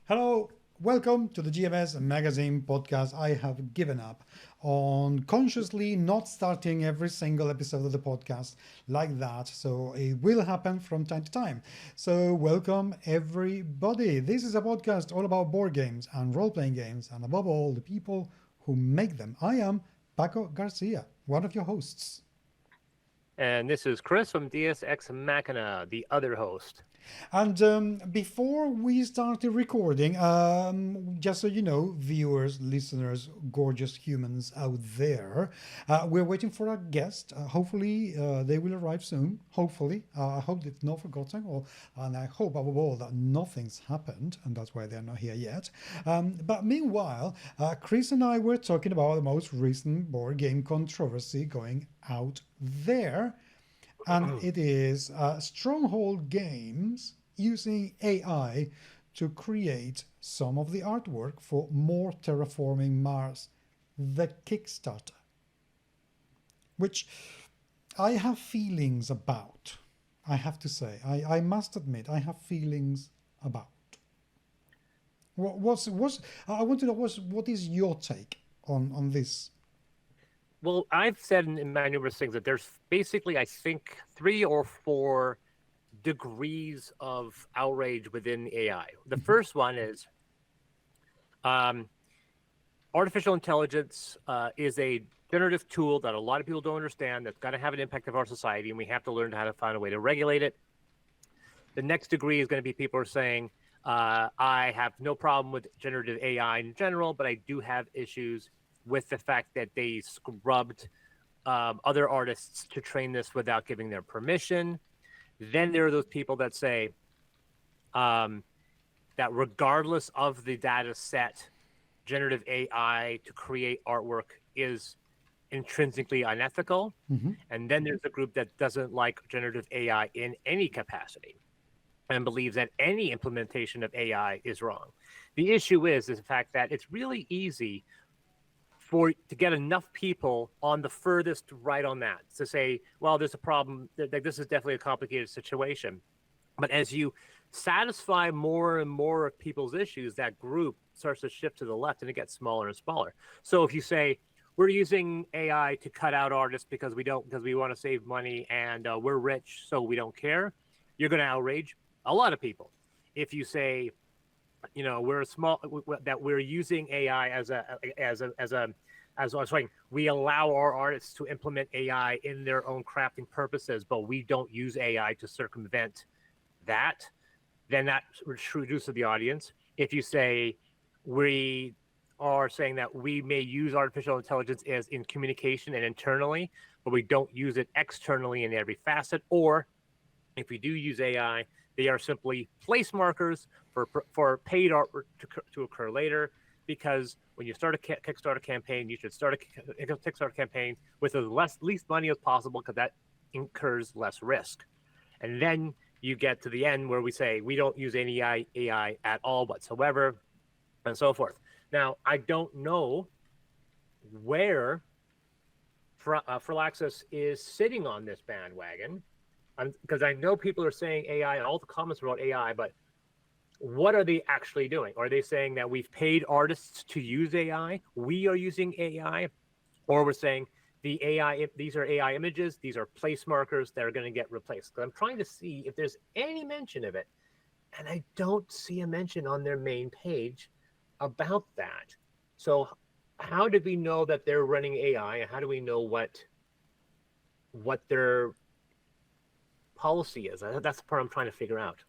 Hello, welcome to the GMS Magazine podcast. I have given up on consciously not starting every single episode of the podcast like that, so it will happen from time to time. So, welcome everybody. This is a podcast all about board games and role playing games, and above all, the people who make them. I am Paco Garcia, one of your hosts. And this is Chris from DSX Machina, the other host. And before we started recording, just so you know, viewers, listeners, gorgeous humans out there, we're waiting for our guest. Hopefully, they will arrive soon. Hopefully, I hope they've not forgotten, and I hope above all that nothing's happened, and that's why they're not here yet. But meanwhile, Chris and I were talking about the most recent board game controversy going out there, and it is Stronghold Games using AI to create some of the artwork for More Terraforming Mars, the Kickstarter, which I have feelings about. I have to say, I must admit, I have feelings about. What's I want to know what is your take on this? Well, I've said in my numerous things that there's basically, I think, 3 or 4 degrees of outrage within AI. The first one is um, artificial intelligence is a generative tool that a lot of people don't understand that's going to have an impact on our society, and we have to learn how to find a way to regulate it. The next degree is going to be people are saying, I have no problem with generative AI in general, but I do have issues with the fact that they scrubbed other artists to train this without giving their permission. Then there are those people that say that regardless of the data set, generative AI to create artwork is intrinsically unethical. And then there's a group that doesn't like generative AI in any capacity and believes that any implementation of AI is wrong. The issue is the fact that it's really easy to get enough people on the furthest right on that to say, well, there's a problem. This is definitely a complicated situation. But as you satisfy more and more of people's issues, that group starts to shift to the left and it gets smaller and smaller. So if you say, we're using AI to cut out artists because we want to save money and we're rich, so we don't care, you're going to outrage a lot of people. If you say, we're using AI as I was saying, we allow our artists to implement AI in their own crafting purposes, but we don't use AI to circumvent that, then that reduces the audience. If you say we are saying that we may use artificial intelligence as in communication and internally, but we don't use it externally in every facet, or if we do use AI, they are simply place markers for paid artwork to occur later. Because when you start a Kickstarter campaign, you should start a Kickstarter campaign with the least money as possible, because that incurs less risk. And then you get to the end where we say we don't use any AI at all whatsoever, and so forth. Now, I don't know where Firaxis is sitting on this bandwagon, because I know people are saying AI and all the comments about AI, but what are they actually doing? Are they saying that we've paid artists to use AI? We are using AI, or we're saying the AI, these are AI images, these are place markers that are going to get replaced. Because I'm trying to see if there's any mention of it, and I don't see a mention on their main page about that. So how did we know that they're running AI, and how do we know what their policy is? That's the part I'm trying to figure out.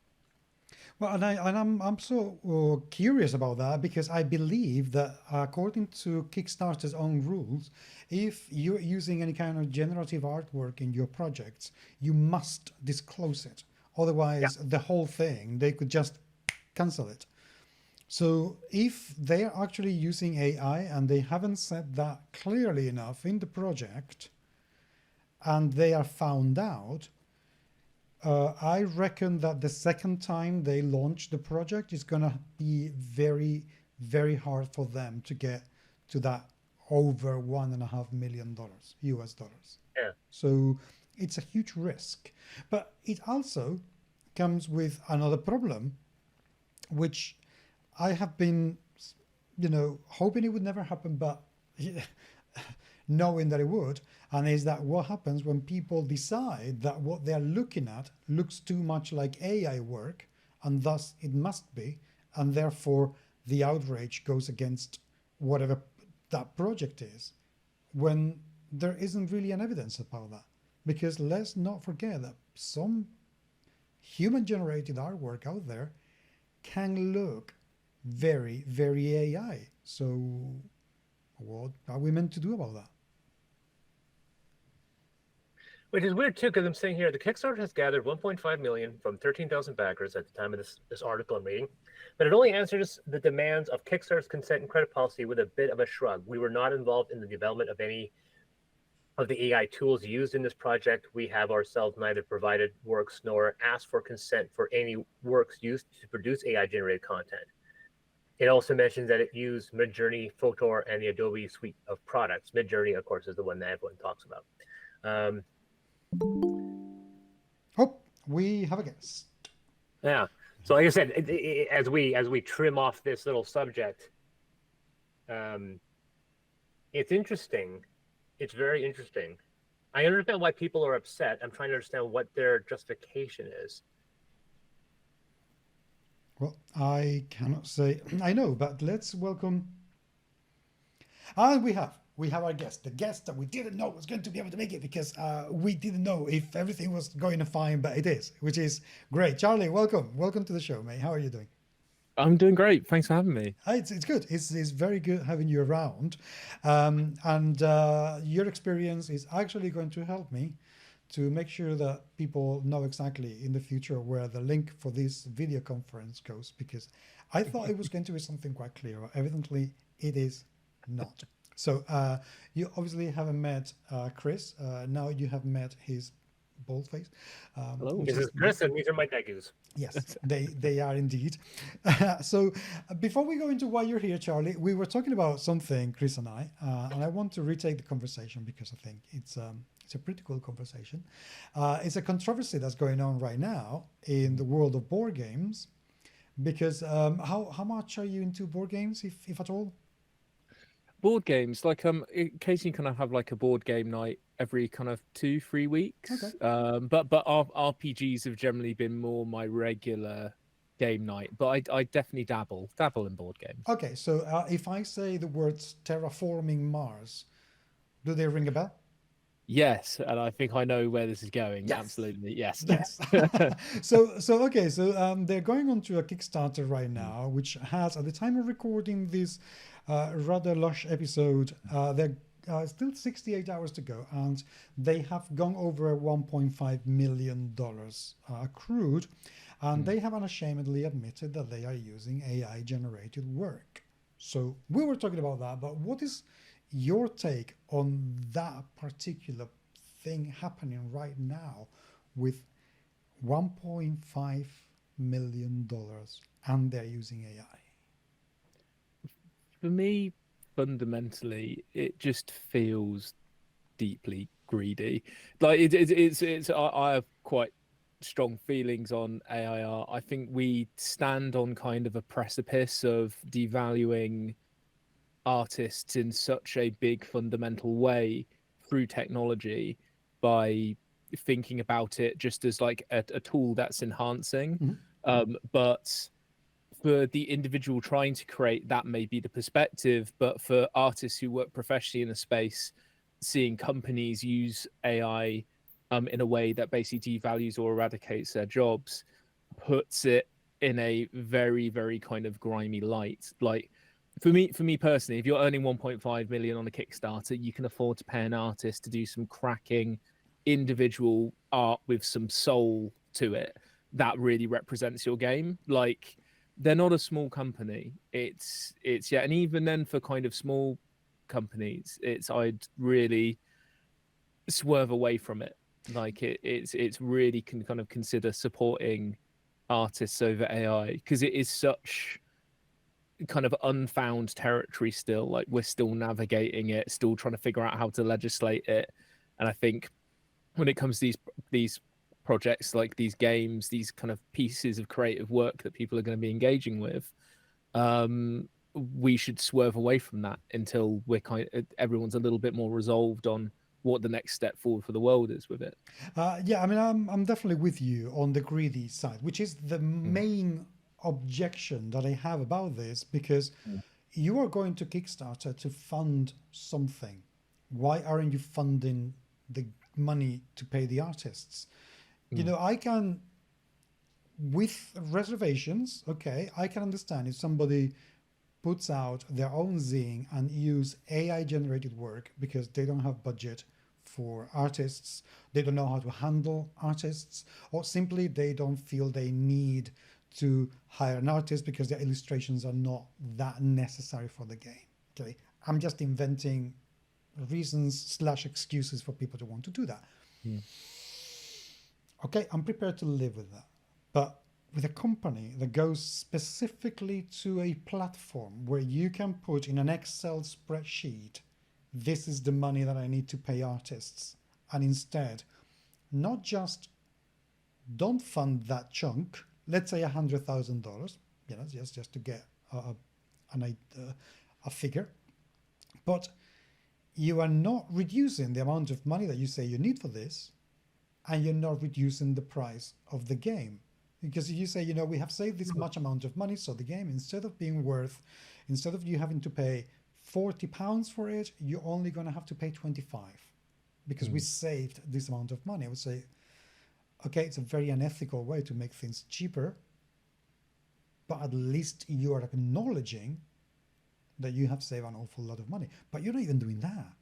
Well, I'm so curious about that because I believe that according to Kickstarter's own rules, if you're using any kind of generative artwork in your projects, you must disclose it. Yeah. Otherwise, the whole thing, they could just cancel it. So if they're actually using AI and they haven't said that clearly enough in the project and they are found out, I reckon that the second time they launch the project is going to be very, very hard for them to get to that over $1.5 million US dollars. Yeah. So it's a huge risk. But it also comes with another problem, which I have been, hoping it would never happen, but knowing that it would. And is that what happens when people decide that what they're looking at looks too much like AI work, and thus it must be, and therefore the outrage goes against whatever that project is, when there isn't really an evidence about that. Because let's not forget that some human generated artwork out there can look very, very AI. So what are we meant to do about that? Which is weird too, because I'm saying here the Kickstarter has gathered 1.5 million from 13,000 backers at the time of this article I'm reading, but it only answers the demands of Kickstarter's consent and credit policy with a bit of a shrug. We were not involved in the development of any of the AI tools used in this project. We have ourselves neither provided works nor asked for consent for any works used to produce AI-generated content. It also mentions that it used Midjourney, Photor, and the Adobe suite of products. Midjourney, of course, is the one that everyone talks about. Oh, we have a guest. Yeah. So, like I said, as we trim off this little subject, it's interesting. It's very interesting. I understand why people are upset. I'm trying to understand what their justification is. Well, I cannot say I know, but let's welcome. And we have our guest, the guest that we didn't know was going to be able to make it because we didn't know if everything was going to fine, but it is, which is great. Charlie, welcome to the show, mate. How are you doing? I'm doing great. Thanks for having me. It's good. It's very good having you around, and your experience is actually going to help me to make sure that people know exactly in the future where the link for this video conference goes, because I thought it was going to be something quite clear. Evidently, it is not. So you obviously haven't met Chris. Now you have met his bald face. Hello. This is Chris, and these are my degus. Yes, they are indeed. So before we go into why you're here, Charlie, we were talking about something, Chris and I want to retake the conversation because I think it's a pretty cool conversation. It's a controversy that's going on right now in the world of board games, because how much are you into board games, if at all? Board games, like occasionally kind of have like a board game night every kind of 2-3 weeks. Okay. But RPGs have generally been more my regular game night. But I definitely dabble in board games. Okay, so if I say the words terraforming Mars, do they ring a bell? Yes, and I think I know where this is going. Yes. Absolutely, yes. Yes. So they're going on to a Kickstarter right now, which has, at the time of recording this rather lush episode, they're still 68 hours to go, and they have gone over $1.5 million accrued, and they have unashamedly admitted that they are using AI generated work. So we were talking about that, but what is your take on that particular thing happening right now with $1.5 million and they're using AI? For me, fundamentally, it just feels deeply greedy. Like it's I have quite strong feelings on AI art. I think we stand on kind of a precipice of devaluing artists in such a big fundamental way through technology by thinking about it just as like a tool that's enhancing. But for the individual trying to create, that may be the perspective, but for artists who work professionally in a space, seeing companies use AI in a way that basically devalues or eradicates their jobs puts it in a very, very kind of grimy light. Like for me personally, if you're earning 1.5 million on a Kickstarter, you can afford to pay an artist to do some cracking individual art with some soul to it that really represents your game. Like they're not a small company. It's yeah, and even then for kind of small companies, I'd really swerve away from it. Like it's really can kind of consider supporting artists over AI, because it is such kind of unfound territory still. Like we're still navigating it, still trying to figure out how to legislate it. And I think when it comes to these projects, like these games, these kind of pieces of creative work that people are going to be engaging with, we should swerve away from that until everyone's a little bit more resolved on what the next step forward for the world is with it. Yeah, I mean, I'm definitely with you on the greedy side, which is the main objection that I have about this, because you are going to Kickstarter to fund something. Why aren't you funding the money to pay the artists? You know, I can, with reservations, okay, I can understand if somebody puts out their own zine and use AI generated work because they don't have budget for artists, they don't know how to handle artists, or simply they don't feel they need to hire an artist because their illustrations are not that necessary for the game. Okay, I'm just inventing reasons / excuses for people to want to do that. Okay, I'm prepared to live with that. But with a company that goes specifically to a platform where you can put in an Excel spreadsheet, this is the money that I need to pay artists, and instead not just don't fund that chunk, let's say $100,000, you know, just to get a figure, but you are not reducing the amount of money that you say you need for this, and you're not reducing the price of the game. Because if you say, you know, we have saved this much amount of money, so the game, instead of you having to pay £40 for it, you're only going to have to pay 25 because we saved this amount of money. I would say, okay, it's a very unethical way to make things cheaper, but at least you are acknowledging that you have saved an awful lot of money, but you're not even doing that.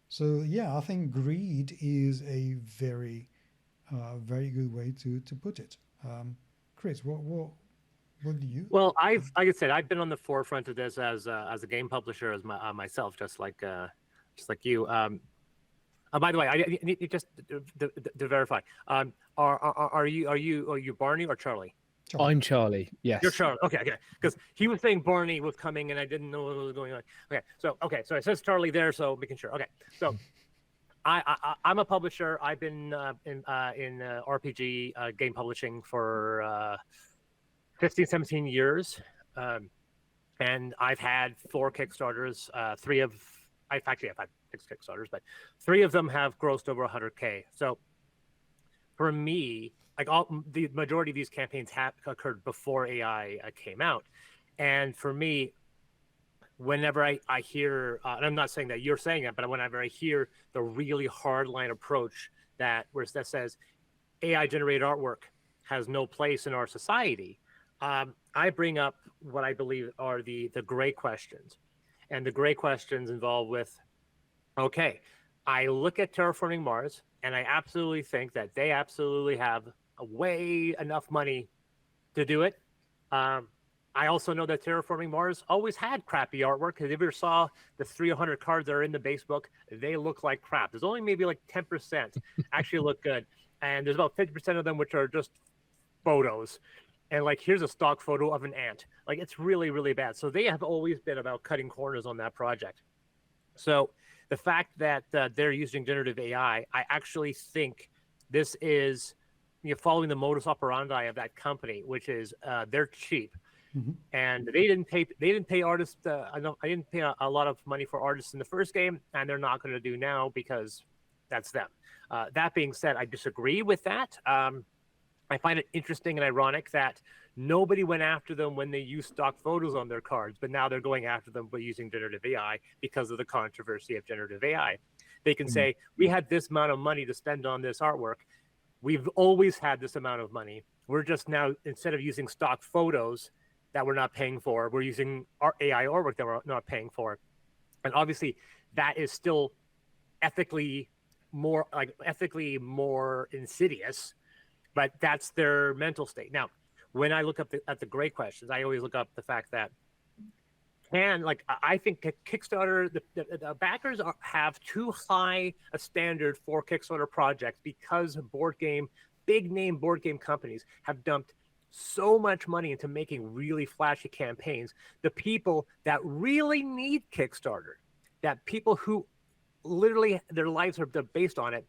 So yeah, I think greed is a very, very good way to put it. Chris, what do you? Well, like I said, I've been on the forefront of this as a game publisher as myself, just like you. By the way, I need just to verify. Are you Barney or Charlie? Charlie. I'm Charlie. Yes. You're Charlie. Okay. Because he was saying Barney was coming, and I didn't know what was going on. So it says Charlie there, so making sure. Okay, so I'm a publisher. I've been in RPG game publishing for 15, 17 years, and I've had 4 Kickstarters. I've had 6 Kickstarters, but 3 of them have grossed over 100K. So for me, like the majority of these campaigns have occurred before AI came out, and for me, whenever I hear, and I'm not saying that you're saying that, but whenever I hear the really hardline approach that says AI generated artwork has no place in our society, I bring up what I believe are the gray questions, and the gray questions involve with, okay, I look at Terraforming Mars, and I absolutely think that they absolutely have enough money to do it. I also know that Terraforming Mars always had crappy artwork, because if you ever saw the 300 cards that are in the base book, they look like crap. There's only maybe like 10% actually look good. And there's about 50% of them which are just photos. And like, here's a stock photo of an ant. Like, it's really, really bad. So they have always been about cutting corners on that project. So the fact that they're using generative AI, I actually think this is following the modus operandi of that company, which is they're cheap. And they didn't pay artists. I didn't pay a lot of money for artists in the first game, and they're not going to do now because that's them. That being said, I disagree with that. I find it interesting and ironic that nobody went after them when they used stock photos on their cards, but now they're going after them by using generative AI because of the controversy of generative AI. They can say, we had this amount of money to spend on this artwork. We've always had this amount of money. We're just now, instead of using stock photos that we're not paying for, we're using our AI artwork that we're not paying for. And obviously that is still ethically more insidious, but that's their mental state. Now, when I look at the great questions, I always look up the fact that I think Kickstarter, the backers have too high a standard for Kickstarter projects, because big name board game companies have dumped so much money into making really flashy campaigns. The people that really need Kickstarter, that people who literally their lives are based on it,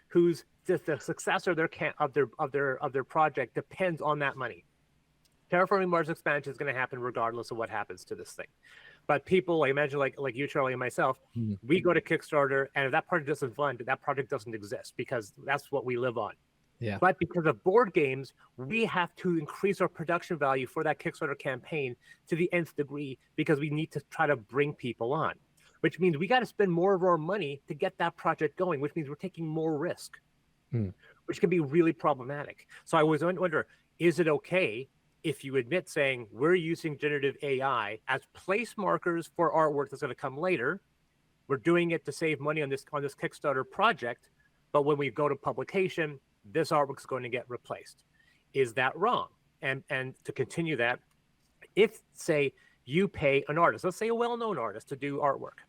whose the success of their project depends on that money. Terraforming Mars expansion is going to happen regardless of what happens to this thing. But people, I imagine, like you, Charlie, and myself, we go to Kickstarter, and if that project doesn't fund, that project doesn't exist because that's what we live on. Yeah. But because of board games, we have to increase our production value for that Kickstarter campaign to the nth degree because we need to try to bring people on, which means we got to spend more of our money to get that project going, which means we're taking more risk, which can be really problematic. So I always wonder, is it okay if you admit saying we're using generative AI as place markers for artwork that's going to come later? We're doing it to save money on this Kickstarter project, but when we go to publication, this artwork is going to get replaced. Is that wrong? And to continue that, if, say, you pay an artist, let's say a well-known artist, to do artwork,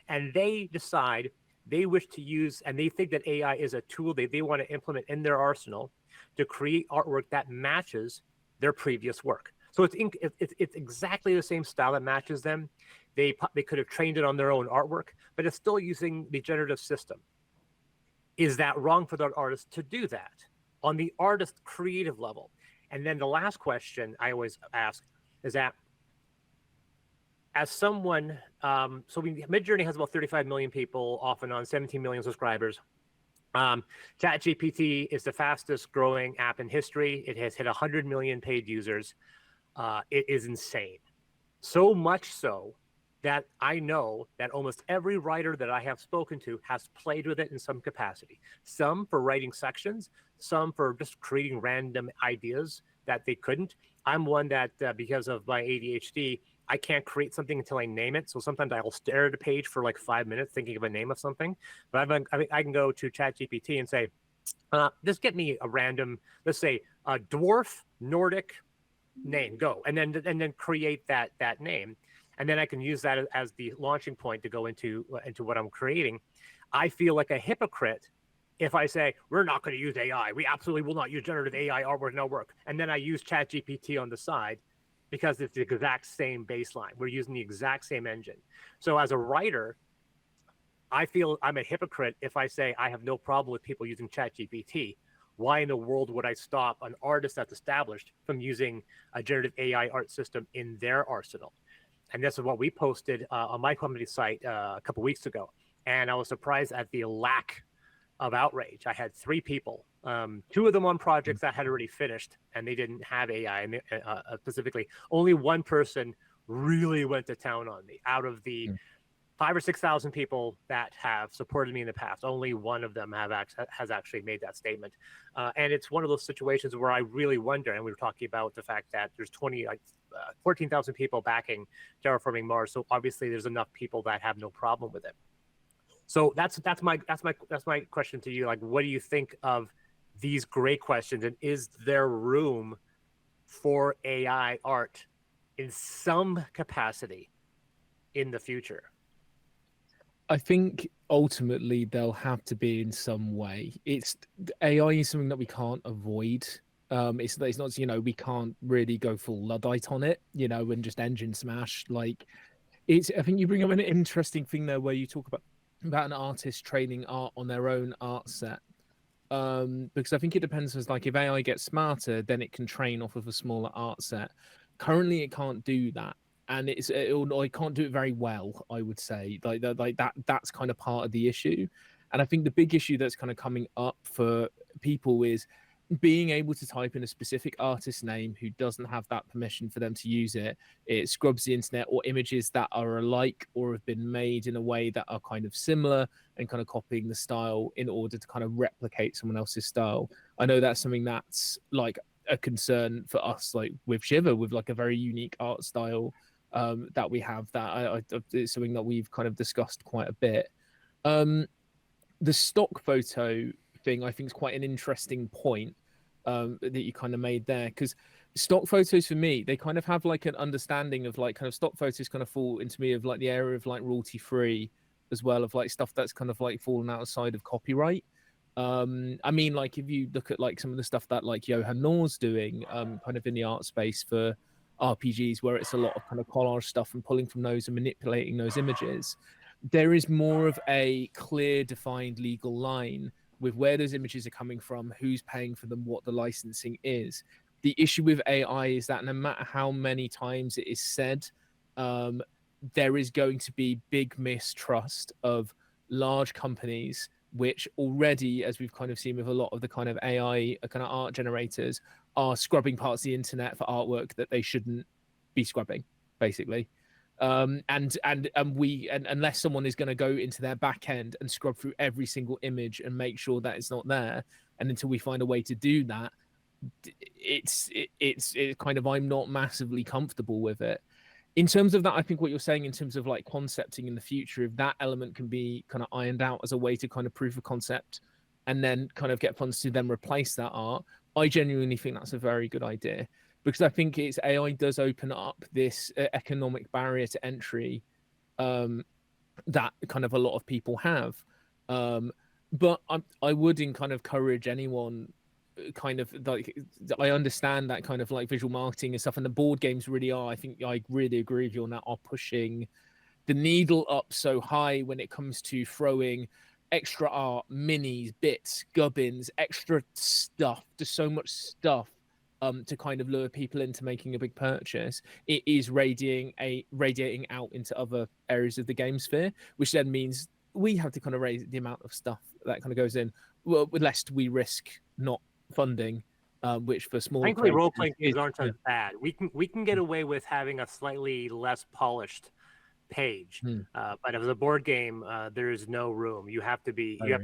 and they decide they wish to use, and they think that AI is a tool they want to implement in their arsenal to create artwork that matches their previous work. So it's exactly the same style that matches them. They could have trained it on their own artwork, but it's still using the generative system. Is that wrong for the artist to do that on the artist creative level? And then the last question I always ask is that, as someone, so Midjourney has about 35 million people off and on, 17 million subscribers. ChatGPT is the fastest growing app in history. It has hit 100 million paid users. It is insane. So much so that I know that almost every writer that I have spoken to has played with it in some capacity. Some for writing sections, some for just creating random ideas that they couldn't. I'm one that, because of my ADHD, I can't create something until I name it. So sometimes I'll stare at a page for like 5 minutes thinking of a name of something. But I can go to ChatGPT and say, just get me a random, let's say, a dwarf Nordic name, go. And then create that name. And then I can use that as the launching point to go into what I'm creating. I feel like a hypocrite if I say, we're not going to use AI. We absolutely will not use generative AI artwork, no work. And then I use ChatGPT on the side because it's the exact same baseline. We're using the exact same engine. So as a writer, I feel I'm a hypocrite if I say I have no problem with people using ChatGPT. Why in the world would I stop an artist that's established from using a generative AI art system in their arsenal? And this is what we posted on my company site a couple weeks ago. And I was surprised at the lack of outrage. I had 3 people, 2 of them on projects that had already finished and they didn't have AI. And specifically, only one person really went to town on me. Out of the 5,000 or 6,000 people that have supported me in the past, only one of them has actually made that statement. And it's one of those situations where I really wonder, and we were talking about the fact that there's 14,000 people backing Terraforming Mars. So obviously there's enough people that have no problem with it. So that's my question to you. Like, what do you think of these great questions? And is there room for AI art in some capacity in the future? I think ultimately they'll have to be in some way. AI is something that we can't avoid. It's not, we can't really go full Luddite on it, and just engine smash. Like, I think you bring up an interesting thing there where you talk about an artist training art on their own art set. Because I think it depends, as like if AI gets smarter, then it can train off of a smaller art set. Currently, it can't do that. And I can't do it very well, I would say. That's kind of part of the issue. And I think the big issue that's kind of coming up for people is being able to type in a specific artist name who doesn't have that permission for them to use it. It scrubs the internet, or images that are alike or have been made in a way that are kind of similar and kind of copying the style in order to kind of replicate someone else's style. I know that's something that's like a concern for us, like with Shiver, with like a very unique art style that we have, that it's something that we've kind of discussed quite a bit. The stock photo thing, I think, is quite an interesting point that you kind of made there, because stock photos for me, they kind of have like an understanding of like kind of stock photos kind of fall into me of like the area of like royalty free, as well, of like stuff that's kind of like fallen outside of copyright. I mean, like if you look at like some of the stuff that like Johan Nor's doing kind of in the art space for RPGs, where it's a lot of kind of collage stuff and pulling from those and manipulating those images, there is more of a clear defined legal line with where those images are coming from, who's paying for them, what the licensing is. The issue with AI is that no matter how many times it is said, there is going to be big mistrust of large companies, which already, as we've kind of seen with a lot of the kind of AI kind of art generators, are scrubbing parts of the internet for artwork that they shouldn't be scrubbing, basically. And unless someone is going to go into their back end and scrub through every single image and make sure that it's not there, and until we find a way to do that, it's kind of, I'm not massively comfortable with it. In terms of that, I think what you're saying in terms of like concepting in the future, if that element can be kind of ironed out as a way to kind of proof of concept and then kind of get funds to then replace that art, I genuinely think that's a very good idea, because I think it's AI does open up this economic barrier to entry that kind of a lot of people have. But I would kind of encourage anyone kind of like, I understand that kind of like visual marketing and stuff, and the board games really are, I think I really agree with you on that, are pushing the needle up so high when it comes to throwing extra art, minis, bits, gubbins, extra stuff, just so much stuff to kind of lure people into making a big purchase. It is radiating out into other areas of the game sphere, which then means we have to kind of raise the amount of stuff that kind of goes in, well, lest we risk not funding, which for small. Thankfully, role-playing games aren't as bad. We can get away with having a slightly less polished page, but as a board game, there is no room. You have to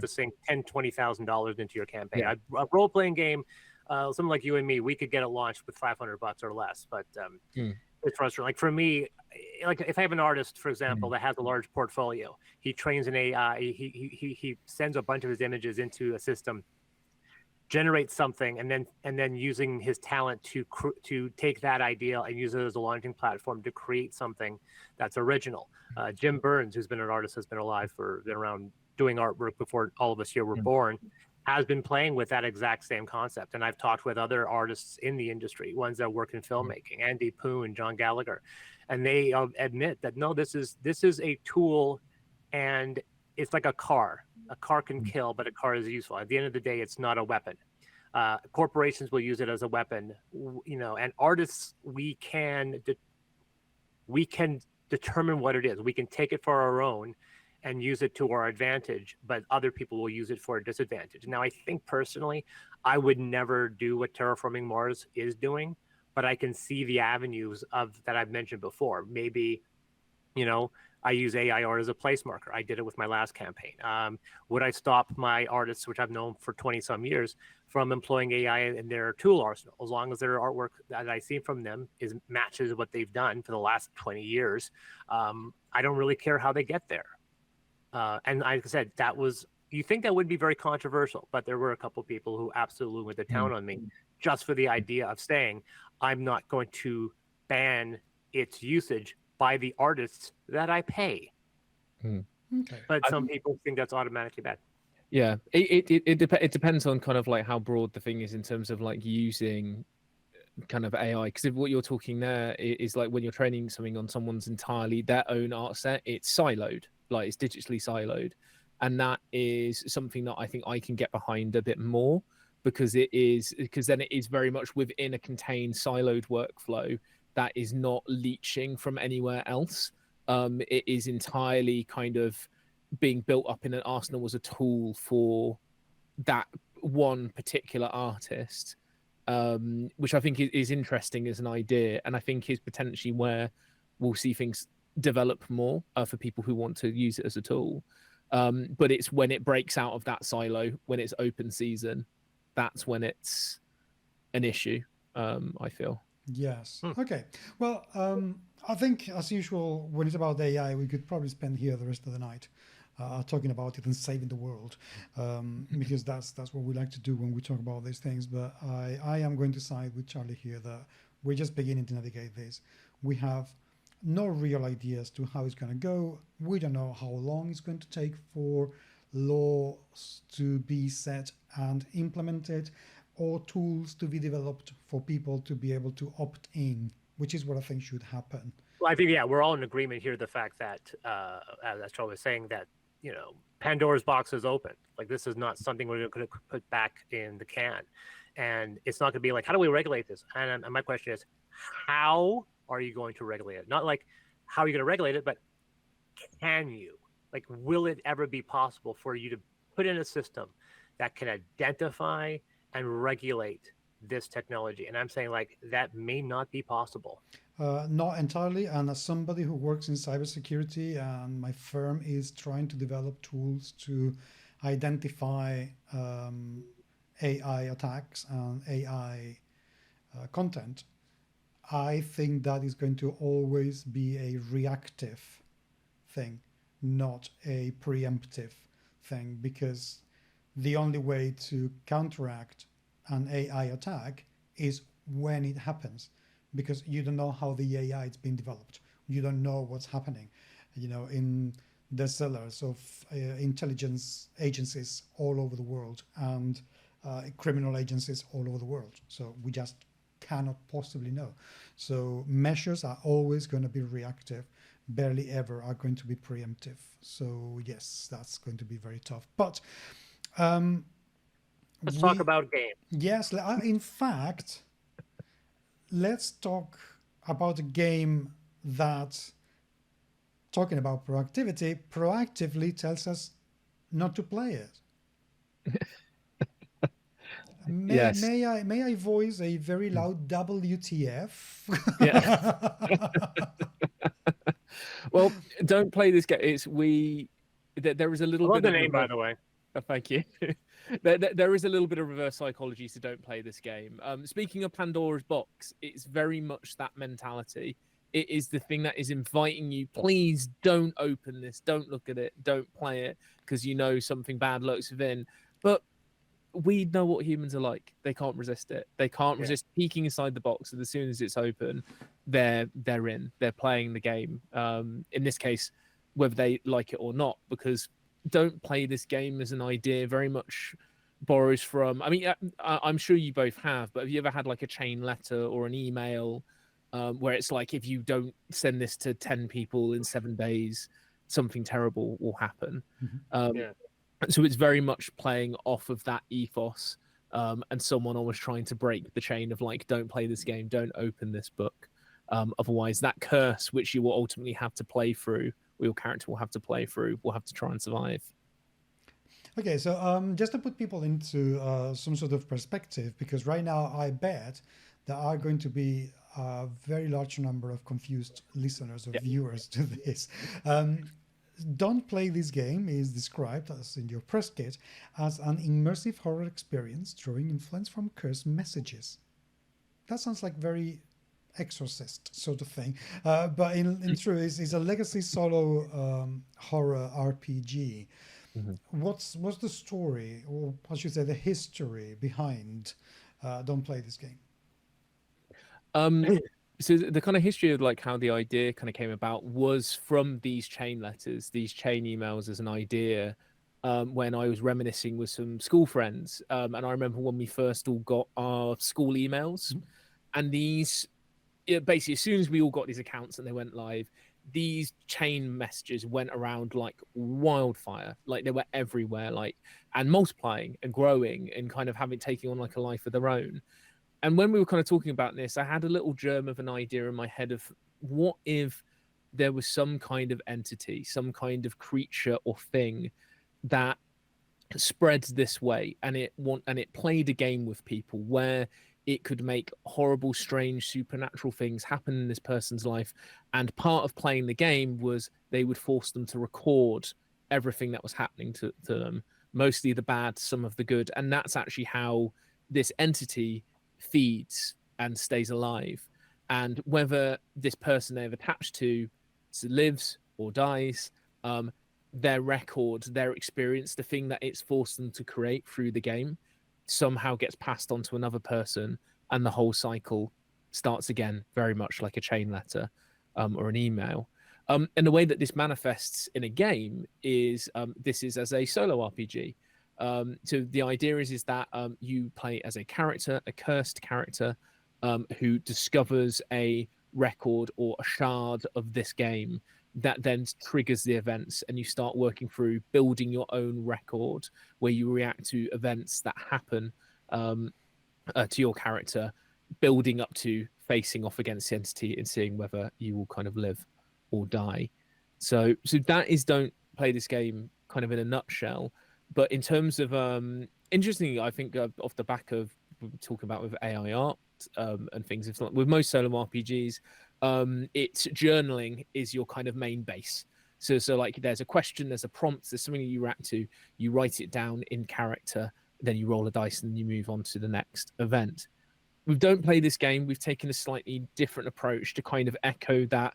sink $10,000-$20,000 into your campaign. A role-playing game, something like you and me, we could get it launched with $500 or less, but it's frustrating. Like for me, like if I have an artist, for example, that has a large portfolio, he trains an AI, he sends a bunch of his images into a system, generate something, and then using his talent to take that idea and use it as a launching platform to create something that's original. Jim Burns, who's been an artist, has been around doing artwork before all of us here were born, has been playing with that exact same concept. And I've talked with other artists in the industry, ones that work in filmmaking, Andy Poon, John Gallagher, and they admit that no, this is a tool, and it's like a car. A car can kill, but a car is useful. At the end of the day, it's not a weapon. Corporations will use it as a weapon, and artists, we can determine what it is. We can take it for our own and use it to our advantage, but other people will use it for a disadvantage. Now, I think personally, I would never do what Terraforming Mars is doing, but I can see the avenues of that I've mentioned before. Maybe, I use AI art as a place marker. I did it with my last campaign. Would I stop my artists, which I've known for 20 some years, from employing AI in their tool arsenal, as long as their artwork that I see from them matches what they've done for the last 20 years? I don't really care how they get there. And like I said, you think that would be very controversial, but there were a couple of people who absolutely went to town on me just for the idea of saying, I'm not going to ban its usage by the artists that I pay. Okay. But some people think that's automatically bad. Yeah, it depends on kind of like how broad the thing is in terms of like using kind of AI, because if what you're talking there is like when you're training something on someone's entirely their own art set, it's siloed, like it's digitally siloed, and that is something that I think I can get behind a bit more, because then it is very much within a contained siloed workflow that is not leeching from anywhere else. It is entirely kind of being built up in an arsenal as a tool for that one particular artist, which I think is interesting as an idea, and I think is potentially where we'll see things develop more for people who want to use it as a tool. But it's when it breaks out of that silo, when it's open season, that's when it's an issue, I feel. Yes. Okay. Well, I think, as usual, when it's about AI, we could probably spend here the rest of the night talking about it and saving the world, because that's what we like to do when we talk about these things. But I am going to side with Charlie here that we're just beginning to navigate this. We have no real idea as to how it's going to go. We don't know how long it's going to take for laws to be set and implemented, or tools to be developed for people to be able to opt in, which is what I think should happen. Well, I think, we're all in agreement here. The fact that, as Charlie was saying, that, Pandora's box is open. Like, this is not something we're going to put back in the can. and it's not going to be like, how do we regulate this? And my question is, how are you going to regulate it? Not like how are you going to regulate it, but can you? Like, will it ever be possible for you to put in a system that can identify and regulate this technology? And I'm saying, like, that may not be possible. Not entirely. And as somebody who works in cybersecurity, and my firm is trying to develop tools to identify AI attacks and AI content, I think that is going to always be a reactive thing, not a preemptive thing, because the only way to counteract an AI attack is when it happens, because you don't know how the AI is being developed. You don't know what's happening, in the cellars of intelligence agencies all over the world and criminal agencies all over the world. So we just cannot possibly know. So measures are always going to be reactive, barely ever are going to be preemptive. So yes, that's going to be very tough. But let's talk about games. Yes, in fact, let's talk about a game that, talking about proactively tells us not to play it. Yes. May I voice a very loud WTF? Yeah. Well, don't play this game. There is a little I love bit the of name, by the way. Oh, thank you. There is a little bit of reverse psychology, so don't play this game. Speaking of Pandora's box, it's very much that mentality. It is the thing that is inviting you, please don't open this, don't look at it, don't play it, because you know something bad lurks within. But we know what humans are like. They can't resist it. They can't resist peeking inside the box, and as soon as it's open, they're in. They're playing the game. In this case, whether they like it or not, because don't play this game as an idea very much borrows from, I mean, I'm sure you both have, but have you ever had like a chain letter or an email where it's like, if you don't send this to 10 people in 7 days, something terrible will happen. So it's very much playing off of that ethos, and someone always trying to break the chain of like, don't play this game, don't open this book. Otherwise, that curse, which you will ultimately have to play through, or your character will have to play through, will have to try and survive. Okay, so just to put people into some sort of perspective, because right now I bet there are going to be a very large number of confused listeners or viewers to this. Don't Play This Game is described, as in your press kit, as an immersive horror experience drawing influence from cursed messages. That sounds like very Exorcist sort of thing, but in truth, it's a legacy solo horror RPG. What's the story, or I should say the history behind Don't Play This Game? So the kind of history of like how the idea kind of came about was from these chain letters, these chain emails as an idea, when I was reminiscing with some school friends. And I remember when we first all got our school emails, and these, basically as soon as we all got these accounts and they went live, these chain messages went around like wildfire. Like they were everywhere, like, and multiplying and growing and kind of taking on like a life of their own. And when we were kind of talking about this, I had a little germ of an idea in my head of what if there was some kind of entity, some kind of creature or thing that spreads this way, and it played a game with people where it could make horrible, strange, supernatural things happen in this person's life. And part of playing the game was they would force them to record everything that was happening to them, mostly the bad, some of the good. And that's actually how this entity feeds and stays alive. And whether this person they've attached to lives or dies, their record, their experience, the thing that it's forced them to create through the game, somehow gets passed on to another person, and the whole cycle starts again, very much like a chain letter or an email. And the way that this manifests in a game is this is as a solo RPG. So the idea is that you play as a character, a cursed character, who discovers a record or a shard of this game that then triggers the events, and you start working through building your own record where you react to events that happen to your character, building up to facing off against the entity and seeing whether you will kind of live or die. So that is don't play this game kind of in a nutshell. But in terms of interestingly, I think off the back of talking about with AI art and things, if not with most solo RPGs, it's journaling is your kind of main base. So like there's a question, there's a prompt, there's something that you react to, you write it down in character, then you roll a dice and you move on to the next event. We don't play this game. We've taken a slightly different approach to kind of echo that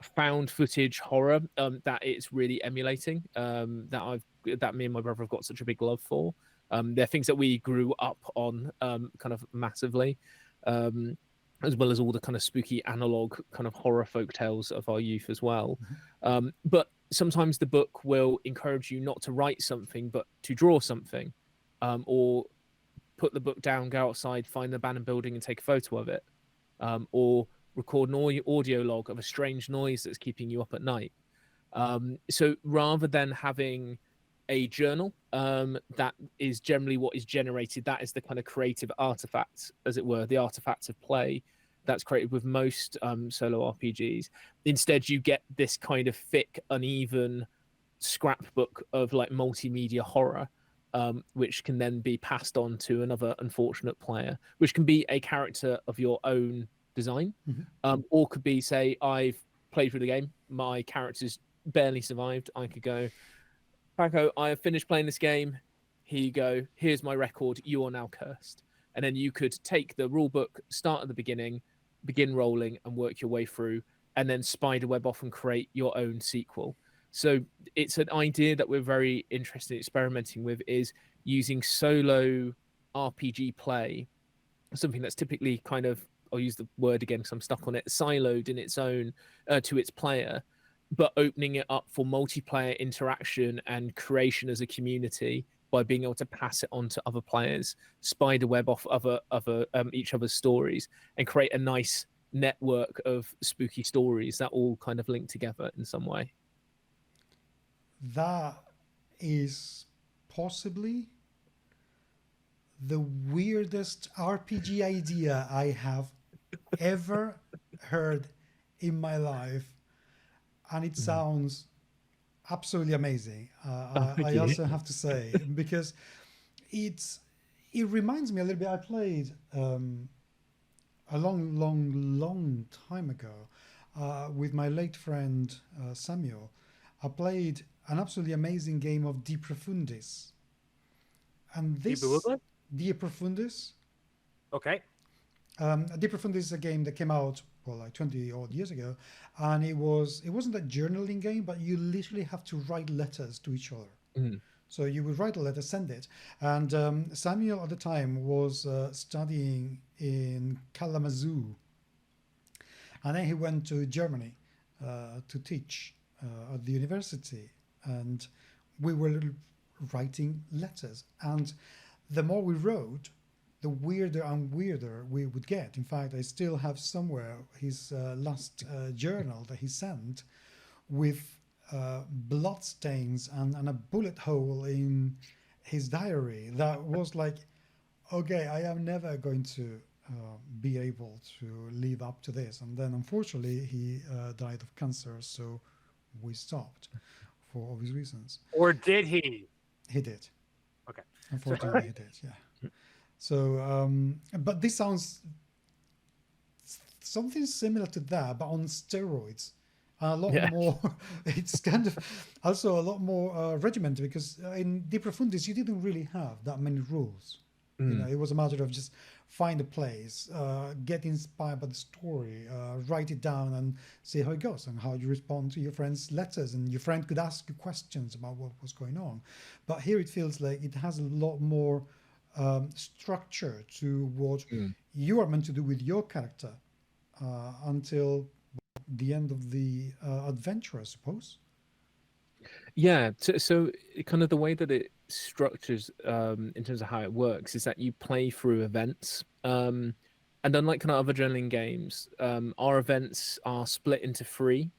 found footage horror that it's really emulating, that me and my brother have got such a big love for. They're things that we grew up on kind of massively, as well as all the kind of spooky analog kind of horror folk tales of our youth as well. But sometimes the book will encourage you not to write something, but to draw something, or put the book down, go outside, find an abandoned building and take a photo of it, or record an audio log of a strange noise that's keeping you up at night. So rather than having a journal that is generally what is generated, that is the kind of creative artifact, as it were, the artifact of play that's created with most solo RPGs. Instead, you get this kind of thick, uneven scrapbook of like multimedia horror, which can then be passed on to another unfortunate player, which can be a character of your own design, or could be, say, I've played through the game, my character's barely survived. I could go, Paco, I have finished playing this game. Here you go. Here's my record. You are now cursed. And then you could take the rule book, start at the beginning, begin rolling, and work your way through, and then spiderweb off and create your own sequel. So it's an idea that we're very interested in experimenting with, is using solo RPG play, something that's typically kind of, I'll use the word again because I'm stuck on it, siloed in its own to its player, but opening it up for multiplayer interaction and creation as a community by being able to pass it on to other players, spiderweb off other each other's stories, and create a nice network of spooky stories that all kind of link together in some way. That is possibly the weirdest RPG idea I have ever heard in my life, and it sounds absolutely amazing. I also have to say, because it reminds me a little bit. I played a long time ago with my late friend Samuel. I played an absolutely amazing game of De Profundis, and this De Profundis. Okay. De Profundis is a game that came out like 20 odd years ago, and it wasn't a journaling game, but you literally have to write letters to each other. So you would write a letter, send it, and Samuel at the time was studying in Kalamazoo, and then he went to Germany to teach at the university, and we were writing letters, and the more we wrote, the weirder and weirder we would get. In fact, I still have somewhere his last journal that he sent with blood stains and a bullet hole in his diary that was like, okay, I am never going to be able to live up to this. And then unfortunately he died of cancer, so we stopped for obvious reasons. Or did he? He did. Okay. Unfortunately, he did, yeah. So, but this sounds something similar to that, but on steroids. A lot more. It's kind of also a lot more regimented, because in De Profundis you didn't really have that many rules. You know, it was a matter of just find a place, get inspired by the story, write it down, and see how it goes and how you respond to your friend's letters. And your friend could ask you questions about what was going on. But here it feels like it has a lot more structure to what you are meant to do with your character until the end of the adventure, I suppose. Yeah, so kind of the way that it structures in terms of how it works is that you play through events, and unlike kind of other journaling games, our events are split into 3.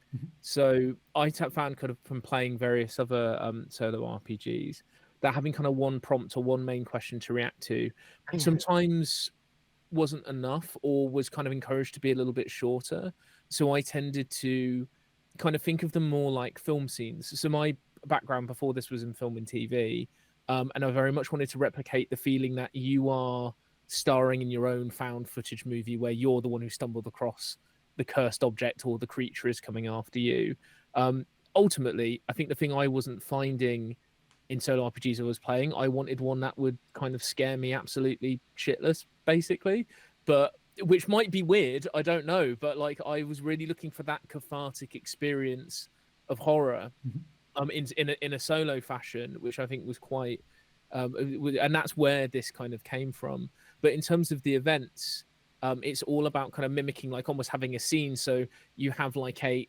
So I found kind of from playing various other solo RPGs that having kind of one prompt or one main question to react to sometimes wasn't enough or was kind of encouraged to be a little bit shorter. So I tended to kind of think of them more like film scenes. So my background before this was in film and TV, and I very much wanted to replicate the feeling that you are starring in your own found footage movie where you're the one who stumbled across the cursed object or the creature is coming after you. Ultimately, I think the thing I wasn't finding in solo RPGs I was playing, I wanted one that would kind of scare me absolutely shitless, basically. But which might be weird, I don't know. But like, I was really looking for that cathartic experience of horror, in a solo fashion, which I think was quite, and that's where this kind of came from. But in terms of the events, it's all about kind of mimicking, like almost having a scene. So you have like a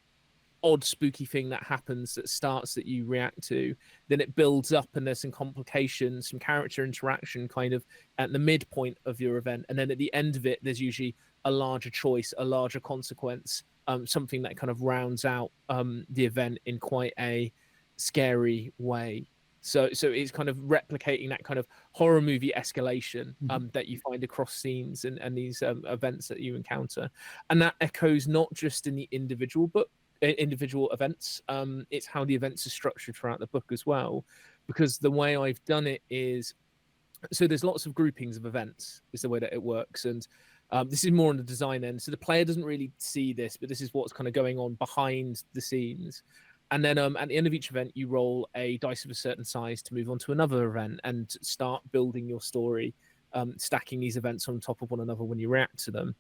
odd spooky thing that happens that starts that you react to, then it builds up and there's some complications, some character interaction kind of at the midpoint of your event, and then at the end of it there's usually a larger choice, a larger consequence, something that kind of rounds out the event in quite a scary way. So it's kind of replicating that kind of horror movie escalation that you find across scenes and these events that you encounter, and that echoes not just in the individual events. It's how the events are structured throughout the book as well, because the way I've done it is, so there's lots of groupings of events is the way that it works, and this is more on the design end, so the player doesn't really see this, but this is what's kind of going on behind the scenes. And then at the end of each event you roll a dice of a certain size to move on to another event and start building your story, stacking these events on top of one another when you react to them.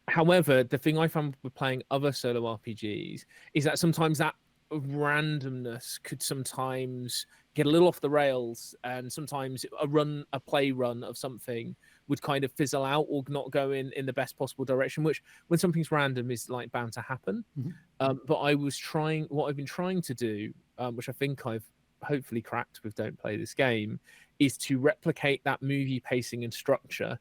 However, the thing I found with playing other solo RPGs is that sometimes that randomness could sometimes get a little off the rails, and sometimes a play run of something would kind of fizzle out or not go in the best possible direction, which when something's random is like bound to happen. But what I've been trying to do, which I think I've hopefully cracked with Don't Play This Game, is to replicate that movie pacing and structure,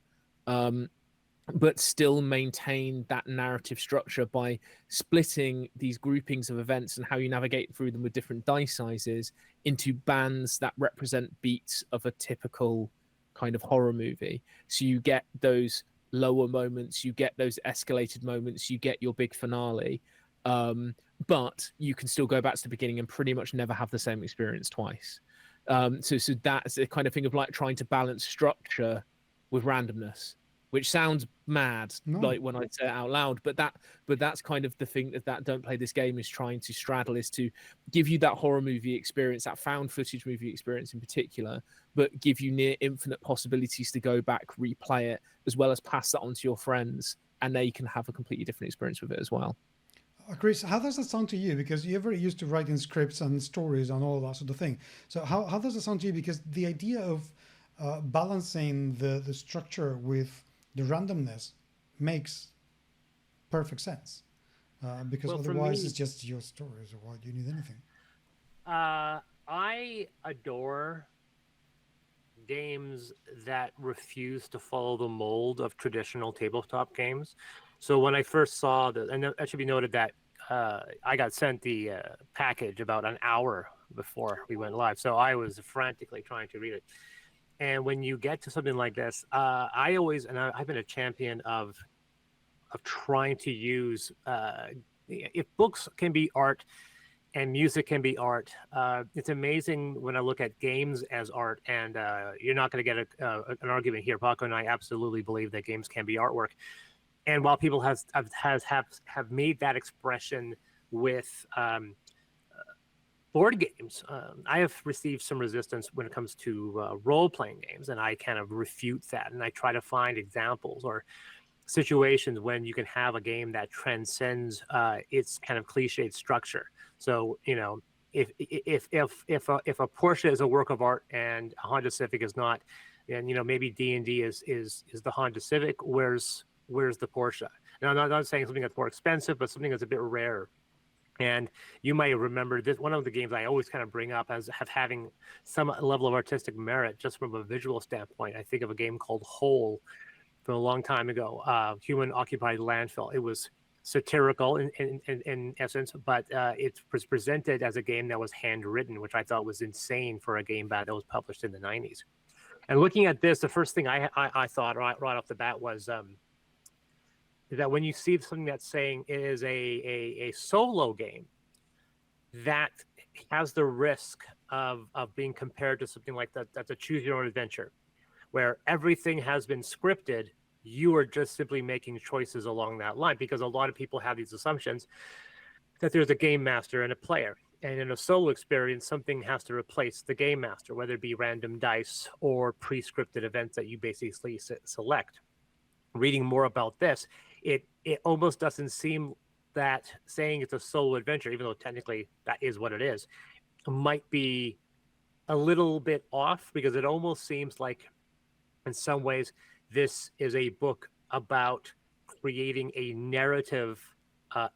but still maintain that narrative structure by splitting these groupings of events and how you navigate through them with different dice sizes into bands that represent beats of a typical kind of horror movie. So you get those lower moments, you get those escalated moments, you get your big finale, but you can still go back to the beginning and pretty much never have the same experience twice. So that's the kind of thing of like trying to balance structure with randomness, which sounds mad, like when I say it out loud, but that's kind of the thing that Don't Play This Game is trying to straddle, is to give you that horror movie experience, that found footage movie experience in particular, but give you near infinite possibilities to go back, replay it, as well as pass that on to your friends, and they can have a completely different experience with it as well. Chris, how does that sound to you? Because you're very used to writing scripts and stories and all that sort of thing. So how does it sound to you? Because the idea of balancing the structure with the randomness makes perfect sense, because otherwise it's just your story. So why do you need anything? I adore games that refuse to follow the mold of traditional tabletop games. So when I first saw and it should be noted that I got sent the package about an hour before we went live, so I was frantically trying to read it. And when you get to something like this, I've been a champion of trying to use, if books can be art and music can be art, it's amazing when I look at games as art. And you're not going to get an argument here. Paco and I absolutely believe that games can be artwork. And while people have made that expression with board games, I have received some resistance when it comes to role-playing games, and I kind of refute that, and I try to find examples or situations when you can have a game that transcends its kind of cliched structure. So, you know, if a Porsche is a work of art and a Honda Civic is not, and you know, maybe D&D is the Honda Civic, where's the Porsche? Now, I'm not saying something that's more expensive, but something that's a bit rare. And you might remember this, one of the games I always kind of bring up as having some level of artistic merit just from a visual standpoint. I think of a game called Hole from a long time ago, Human Occupied Landfill. It was satirical in essence, but it was presented as a game that was handwritten, which I thought was insane for a game that was published in the 90s. And looking at this, the first thing I thought right off the bat was that when you see something that's saying it is a solo game, that has the risk of being compared to something like that. That's a choose your own adventure, where everything has been scripted. You are just simply making choices along that line, because a lot of people have these assumptions that there's a game master and a player. And in a solo experience, something has to replace the game master, whether it be random dice or pre-scripted events that you basically select. Reading more about this, it almost doesn't seem that saying it's a solo adventure, even though technically that is what it is, might be a little bit off, because it almost seems like in some ways this is a book about creating a narrative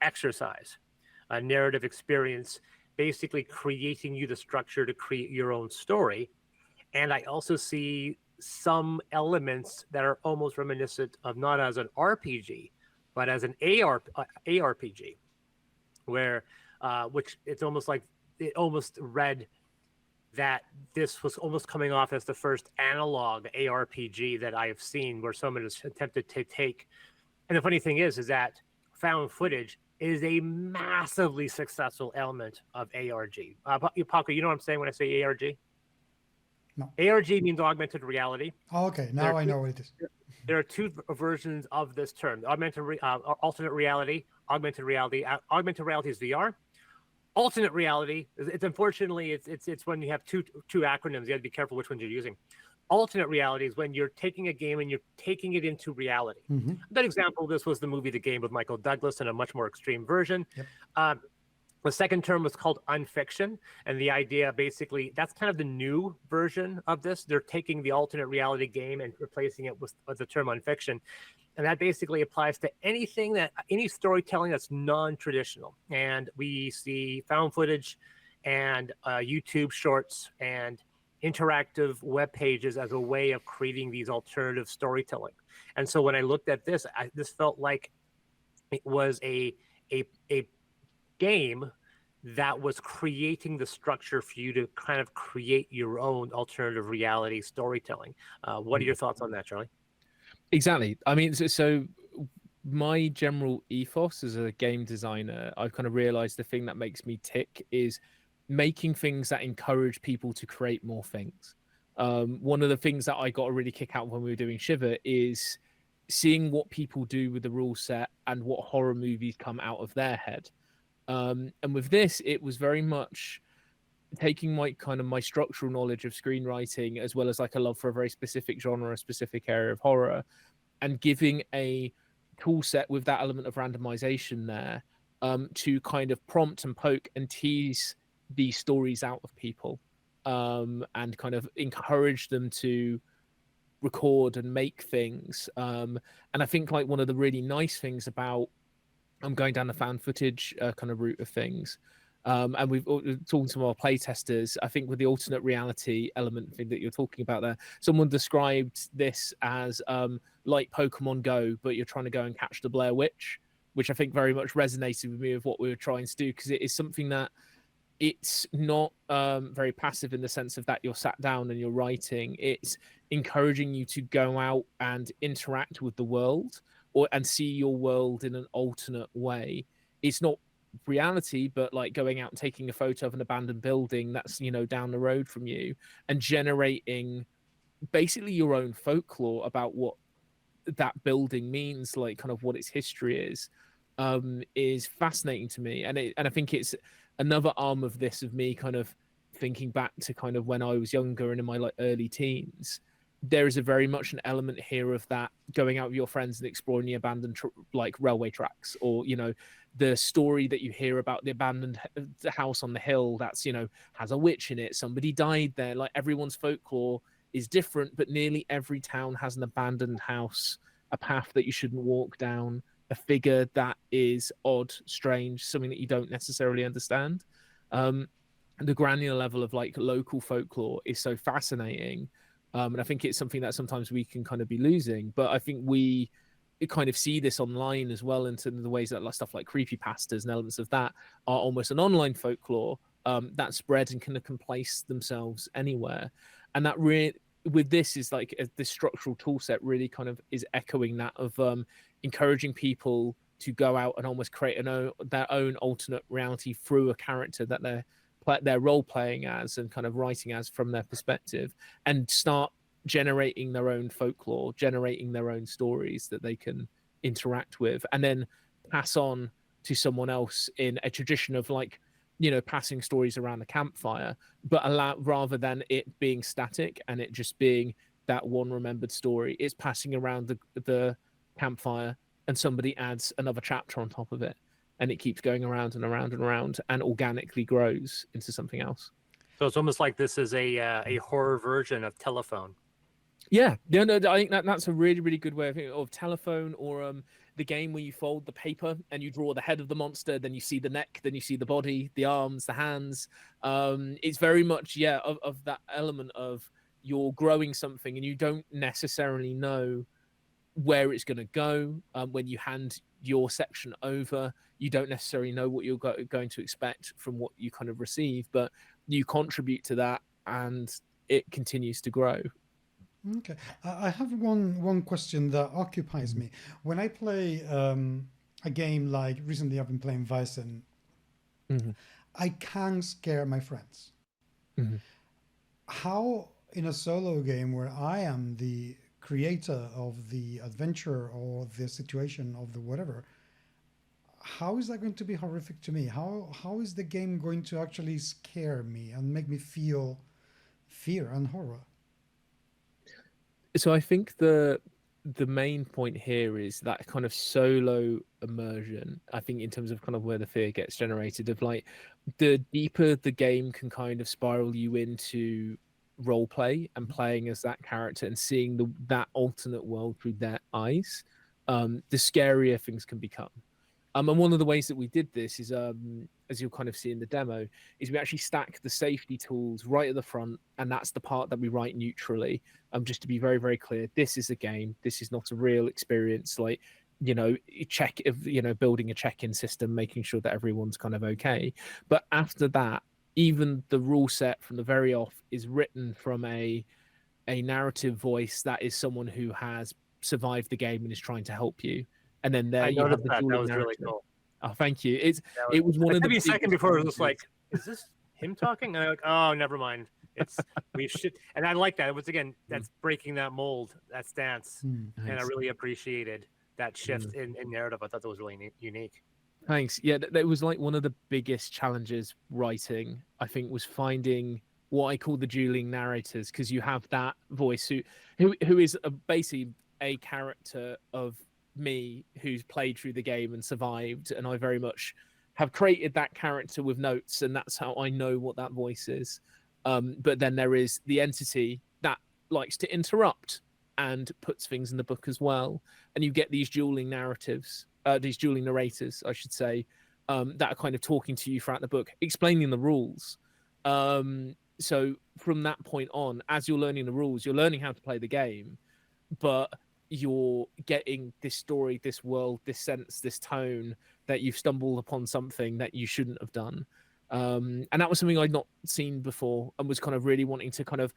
exercise, a narrative experience, basically creating you the structure to create your own story. And I also see some elements that are almost reminiscent of not as an RPG, but as an ARPG, where which it's almost like it almost read that this was almost coming off as the first analog ARPG that I have seen, where someone has attempted to take. And the funny thing is that found footage is a massively successful element of ARG. Paco, you know what I'm saying when I say ARG? No. ARG means augmented reality. Oh, okay, now I know what it is. There are two versions of this term: alternate reality, augmented reality. Augmented reality is VR. Alternate reality, it's unfortunately it's when you have two acronyms. You have to be careful which ones you're using. Alternate reality is when you're taking a game and you're taking it into reality. Mm-hmm. A good example of this was the movie The Game with Michael Douglas, in a much more extreme version. Yep. The second term was called unfiction, and the idea basically that's kind of the new version of this. They're taking the alternate reality game and replacing it with the term unfiction. And that basically applies to any storytelling that's non-traditional. And we see found footage and YouTube shorts and interactive web pages as a way of creating these alternative storytelling. And so when I looked at this, this felt like it was a game that was creating the structure for you to kind of create your own alternative reality storytelling. What are your thoughts on that, Charlie? Exactly. I mean, so my general ethos as a game designer, I've kind of realized the thing that makes me tick is making things that encourage people to create more things. One of the things that I got a really kick out when we were doing Shiver is seeing what people do with the rule set and what horror movies come out of their head. And with this, it was very much taking my structural knowledge of screenwriting, as well as like a love for a very specific genre, a specific area of horror, and giving a tool set with that element of randomization there to kind of prompt and poke and tease these stories out of people, and kind of encourage them to record and make things. And I think like one of the really nice things about I'm going down the found footage kind of route of things. And we've talked to our play testers. I think with the alternate reality element thing that you're talking about there, someone described this as like Pokemon Go, but you're trying to go and catch the Blair Witch, which I think very much resonated with me with what we were trying to do, because it is something that it's not very passive in the sense of that you're sat down and you're writing. It's encouraging you to go out and interact with the world and see your world in an alternate way. It's not reality, but like going out and taking a photo of an abandoned building that's, you know, down the road from you and generating basically your own folklore about what that building means, like kind of what its history is fascinating to me. And I think it's another arm of this, of me kind of thinking back to kind of when I was younger and in my like early teens. There is a very much an element here of that going out with your friends and exploring the abandoned like railway tracks, or, you know, the story that you hear about the abandoned house on the hill that's, you know, has a witch in it, somebody died there. Like everyone's folklore is different, but nearly every town has an abandoned house, a path that you shouldn't walk down, a figure that is odd, strange, something that you don't necessarily understand. The granular level of like local folklore is so fascinating. And I think it's something that sometimes we can kind of be losing, but I think we kind of see this online as well, into the ways that like stuff like creepypastas and elements of that are almost an online folklore that spread and can place themselves anywhere. And that with this is like the structural tool set really kind of is echoing that of encouraging people to go out and almost create their own alternate reality through a character that they're role playing as and kind of writing as from their perspective, and start generating their own folklore, generating their own stories that they can interact with, and then pass on to someone else in a tradition of like, passing stories around the campfire, but rather than it being static and it just being that one remembered story, it's passing around the campfire and somebody adds another chapter on top of it, and it keeps going around and around and around and organically grows into something else. So it's almost like this is a horror version of Telephone. Yeah, no, I think that's a really, really good way of Telephone, or the game where you fold the paper and you draw the head of the monster, then you see the neck, then you see the body, the arms, the hands. It's very much of that element of you're growing something and you don't necessarily know where it's going to go. When you hand your section over, you don't necessarily know what you're going to expect from what you kind of receive, but you contribute to that and it continues to grow. Okay, I have one question that occupies me. When I play a game like recently, I've been playing Vicen. I can scare my friends. How in a solo game where I am the creator of the adventure or the situation of the whatever, how is that going to be horrific to me? How is the game going to actually scare me and make me feel fear and horror? So I think the main point here is that kind of solo immersion. I think in terms of kind of where the fear gets generated, of like the deeper the game can kind of spiral you into role play and playing as that character and seeing that alternate world through their eyes, the scarier things can become. And one of the ways that we did this is, as you'll kind of see in the demo, is we actually stack the safety tools right at the front, and that's the part that we write neutrally. Just to be very, very clear, this is a game. This is not a real experience. Like, building a check-in system, making sure that everyone's kind of okay. But after that, even the rule set from the very off is written from a narrative voice that is someone who has survived the game and is trying to help you. And then there you have the that dueling was narrative. really cool. Oh, thank you. It was one of the. Maybe a second before it was like, is this him talking? And I'm like, oh, never mind. We should, and I like that. It was again, that's breaking that mold, that stance, and I really appreciated that shift in narrative. I thought that was really unique. Thanks. Yeah, that was like one of the biggest challenges writing, I think, was finding what I call the dueling narrators, because you have that voice who is basically a character of me who's played through the game and survived, and I very much have created that character with notes, and that's how I know what that voice is. But then there is the entity that likes to interrupt and puts things in the book as well, and you get these dueling narratives, these dueling narrators, I should say, that are kind of talking to you throughout the book, explaining the rules. So from that point on, as you're learning the rules, you're learning how to play the game, but you're getting this story, this world, this sense, this tone that you've stumbled upon something that you shouldn't have done. And that was something I'd not seen before, and was kind of really wanting to kind of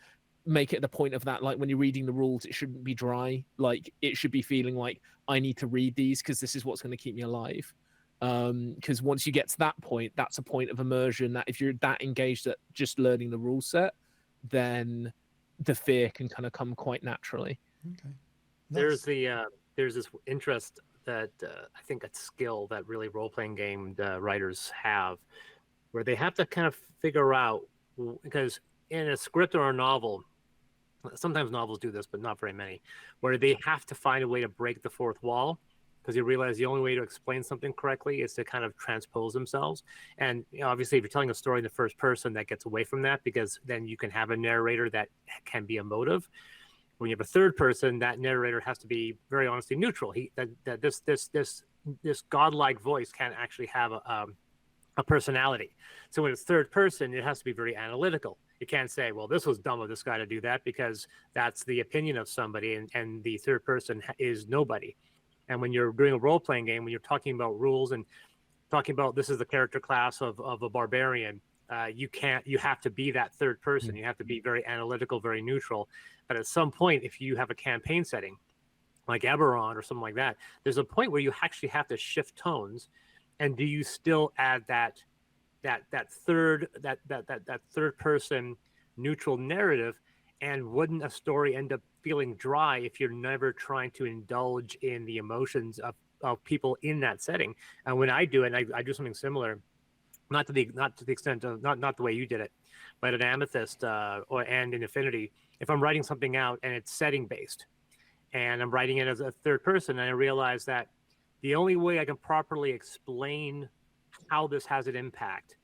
make it the point of that, like when you're reading the rules, it shouldn't be dry. Like it should be feeling like I need to read these because this is what's going to keep me alive. Because once you get to that point, that's a point of immersion that if you're that engaged at just learning the rule set, then the fear can kind of come quite naturally. Okay. There's this interest that I think a skill that really role-playing game writers have, where they have to kind of figure out, because in a script or a novel, sometimes novels do this, but not very many, where they have to find a way to break the fourth wall, because you realize the only way to explain something correctly is to kind of transpose themselves. And obviously, if you're telling a story in the first person, that gets away from that, because then you can have a narrator that can be emotive. When you have a third person, that narrator has to be very honestly neutral. This godlike voice can't actually have a personality. So when it's third person, it has to be very analytical. You can't say, well, this was dumb of this guy to do that, because that's the opinion of somebody, and the third person is nobody. And when you're doing a role-playing game, when you're talking about rules and talking about this is the character class of a barbarian, you have to be that third person. You have to be very analytical, very neutral. But at some point, if you have a campaign setting like Eberron or something like that, there's a point where you actually have to shift tones. And do you still add that third person neutral narrative? And wouldn't a story end up feeling dry if you're never trying to indulge in the emotions of people in that setting? And when I do it, and I do something similar, not to the extent of not the way you did it, but at Amethyst and in Affinity, if I'm writing something out and it's setting based, and I'm writing it as a third person, and I realize that the only way I can properly explain how this has an impact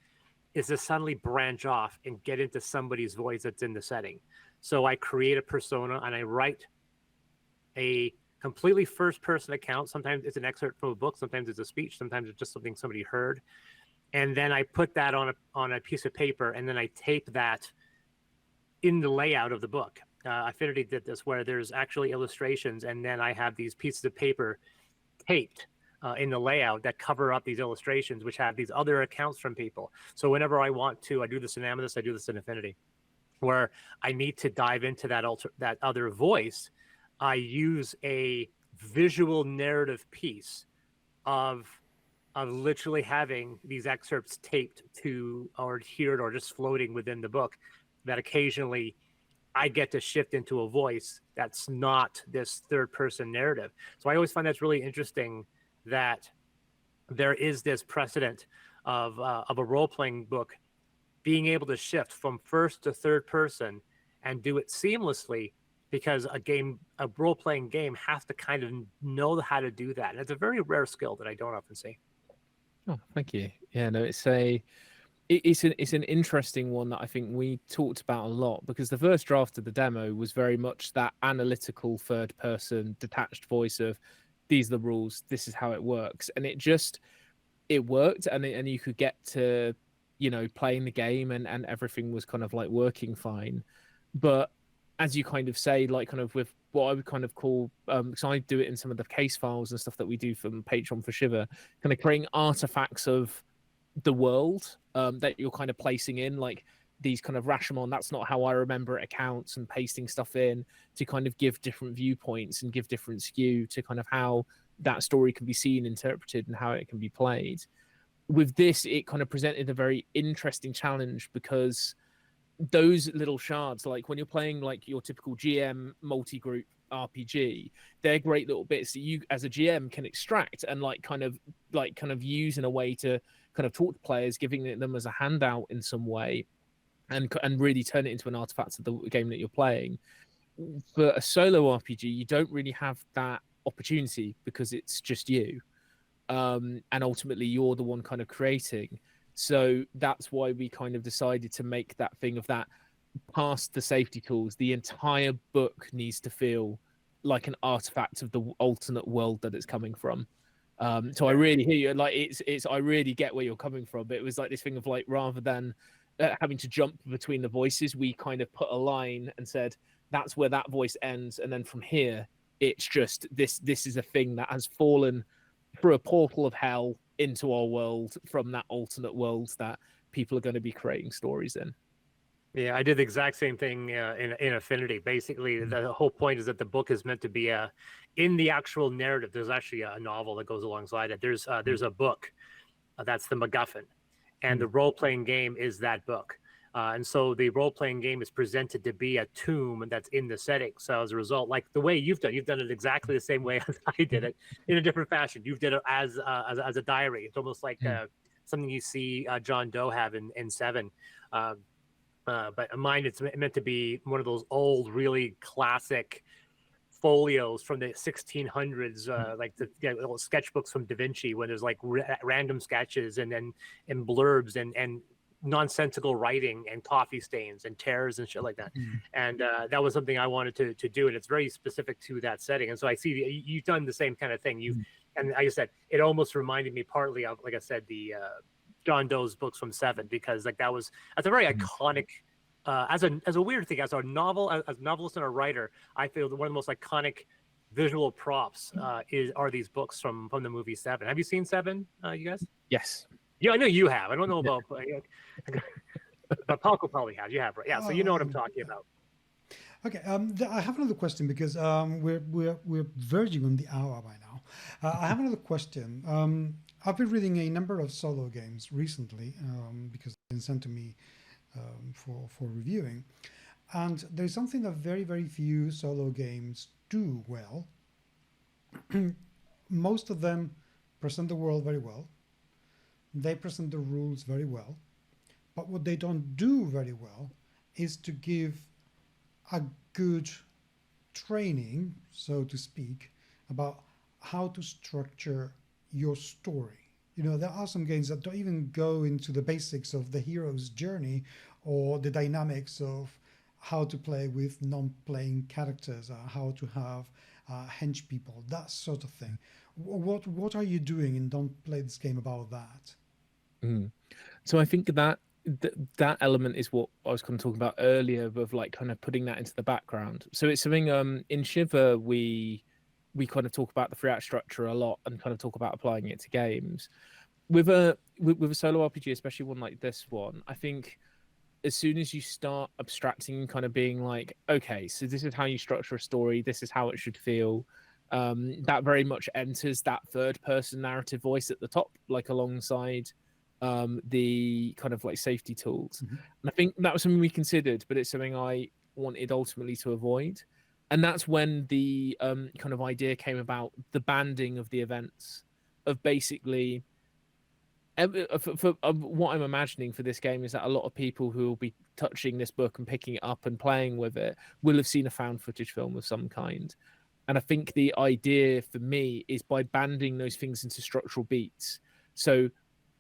is to suddenly branch off and get into somebody's voice that's in the setting. So I create a persona and I write a completely first person account. Sometimes it's an excerpt from a book, sometimes it's a speech, sometimes it's just something somebody heard. And then I put that on a piece of paper, and then I tape that in the layout of the book. Affinity did this, where there's actually illustrations, and then I have these pieces of paper taped in the layout that cover up these illustrations, which have these other accounts from people. So whenever I want to, I do this in Amethyst, I do this in Affinity, where I need to dive into that other voice. I use a visual narrative piece of literally having these excerpts taped to or adhered or just floating within the book, that occasionally I get to shift into a voice that's not this third person narrative. So I always find that's really interesting, that there is this precedent of a role-playing book being able to shift from first to third person and do it seamlessly, because a role-playing game has to kind of know how to do that. And it's a very rare skill that I don't often see. Oh, thank you. Yeah, no, it's an interesting one that I think we talked about a lot, because the first draft of the demo was very much that analytical third person detached voice of, these are the rules, this is how it works, and it worked, and you could get to, you know, playing the game and everything was kind of like working fine. But as you kind of say, like kind of with what I would kind of call, because I do it in some of the case files and stuff that we do from Patreon for Shiver, kind of creating artifacts of the world that you're kind of placing in, like these kind of Rashomon, that's not how I remember it accounts, and pasting stuff in to kind of give different viewpoints and give different skew to kind of how that story can be seen, interpreted, and how it can be played. With this, it kind of presented a very interesting challenge, because those little shards, like when you're playing like your typical GM multi-group RPG, they're great little bits that you as a GM can extract and kind of use in a way to kind of talk to players, giving them as a handout in some way, and really turn it into an artifact of the game that you're playing. For a solo RPG, you don't really have that opportunity, because it's just you, and ultimately you're the one kind of creating. So that's why we kind of decided to make that thing of that, past the safety tools, the entire book needs to feel like an artifact of the alternate world that it's coming from. So I really hear you. Like I really get where you're coming from. But it was like this thing of like, rather than having to jump between the voices, we kind of put a line and said that's where that voice ends, and then from here it's just this is a thing that has fallen through a portal of hell into our world from that alternate world that people are going to be creating stories in. Yeah, I did the exact same thing in Affinity. Basically, the whole point is that the book is meant to be in the actual narrative. There's actually a novel that goes alongside it. There's a book that's the MacGuffin, and the role-playing game is that book. And so the role-playing game is presented to be a tomb that's in the setting. So as a result, like the way you've done it exactly the same way as I did it, in a different fashion. You've did it as a diary. It's almost like something you see John Doe have in Seven. But mine, it's meant to be one of those old, really classic folios from the 1600s, like the little sketchbooks from Da Vinci, when there's like random sketches and blurbs and nonsensical writing and coffee stains and tears and shit like that. And that was something I wanted to do, and it's very specific to that setting. And so I see you've done the same kind of thing. And like I said, it almost reminded me partly of, like I said, the John Doe's books from Seven, because like that's a very iconic. As a weird thing, as a novelist and a writer, I feel that one of the most iconic visual props are these books from the movie Seven. Have you seen Seven, you guys? Yes. Yeah, I know you have. I don't know about. But Paco probably has. You have, right? Yeah. So you know what I'm talking Yeah. about. Okay, I have another question because we're verging on the hour by now. I have another question. I've been reading a number of solo games recently because they've been sent to me for reviewing, and there's something that very few solo games do well. Most of them present the world very well. They present the rules very well, but what they don't do very well is to give a good training, so to speak, about how to structure your story. You know, there are some games that don't even go into the basics of the hero's journey or the dynamics of how to play with non-playing characters, how to have hench people, that sort of thing. What are you doing in Don't Play This Game about that? Mm. So I think that element is what I was kind of talking about earlier, of like kind of putting that into the background. So it's something in Shiver we kind of talk about the free act structure a lot and kind of talk about applying it to games. With a solo RPG, especially one like this one, I think as soon as you start abstracting and kind of being like, okay, so this is how you structure a story, this is how it should feel, that very much enters that third person narrative voice at the top, like alongside the kind of like safety tools. Mhm. And I think that was something we considered, but it's something I wanted ultimately to avoid. And that's when the kind of idea came about, the banding of the events, of basically what I'm imagining for this game is that a lot of people who will be touching this book and picking it up and playing with it will have seen a found footage film of some kind. And I think the idea for me is by banding those things into structural beats. So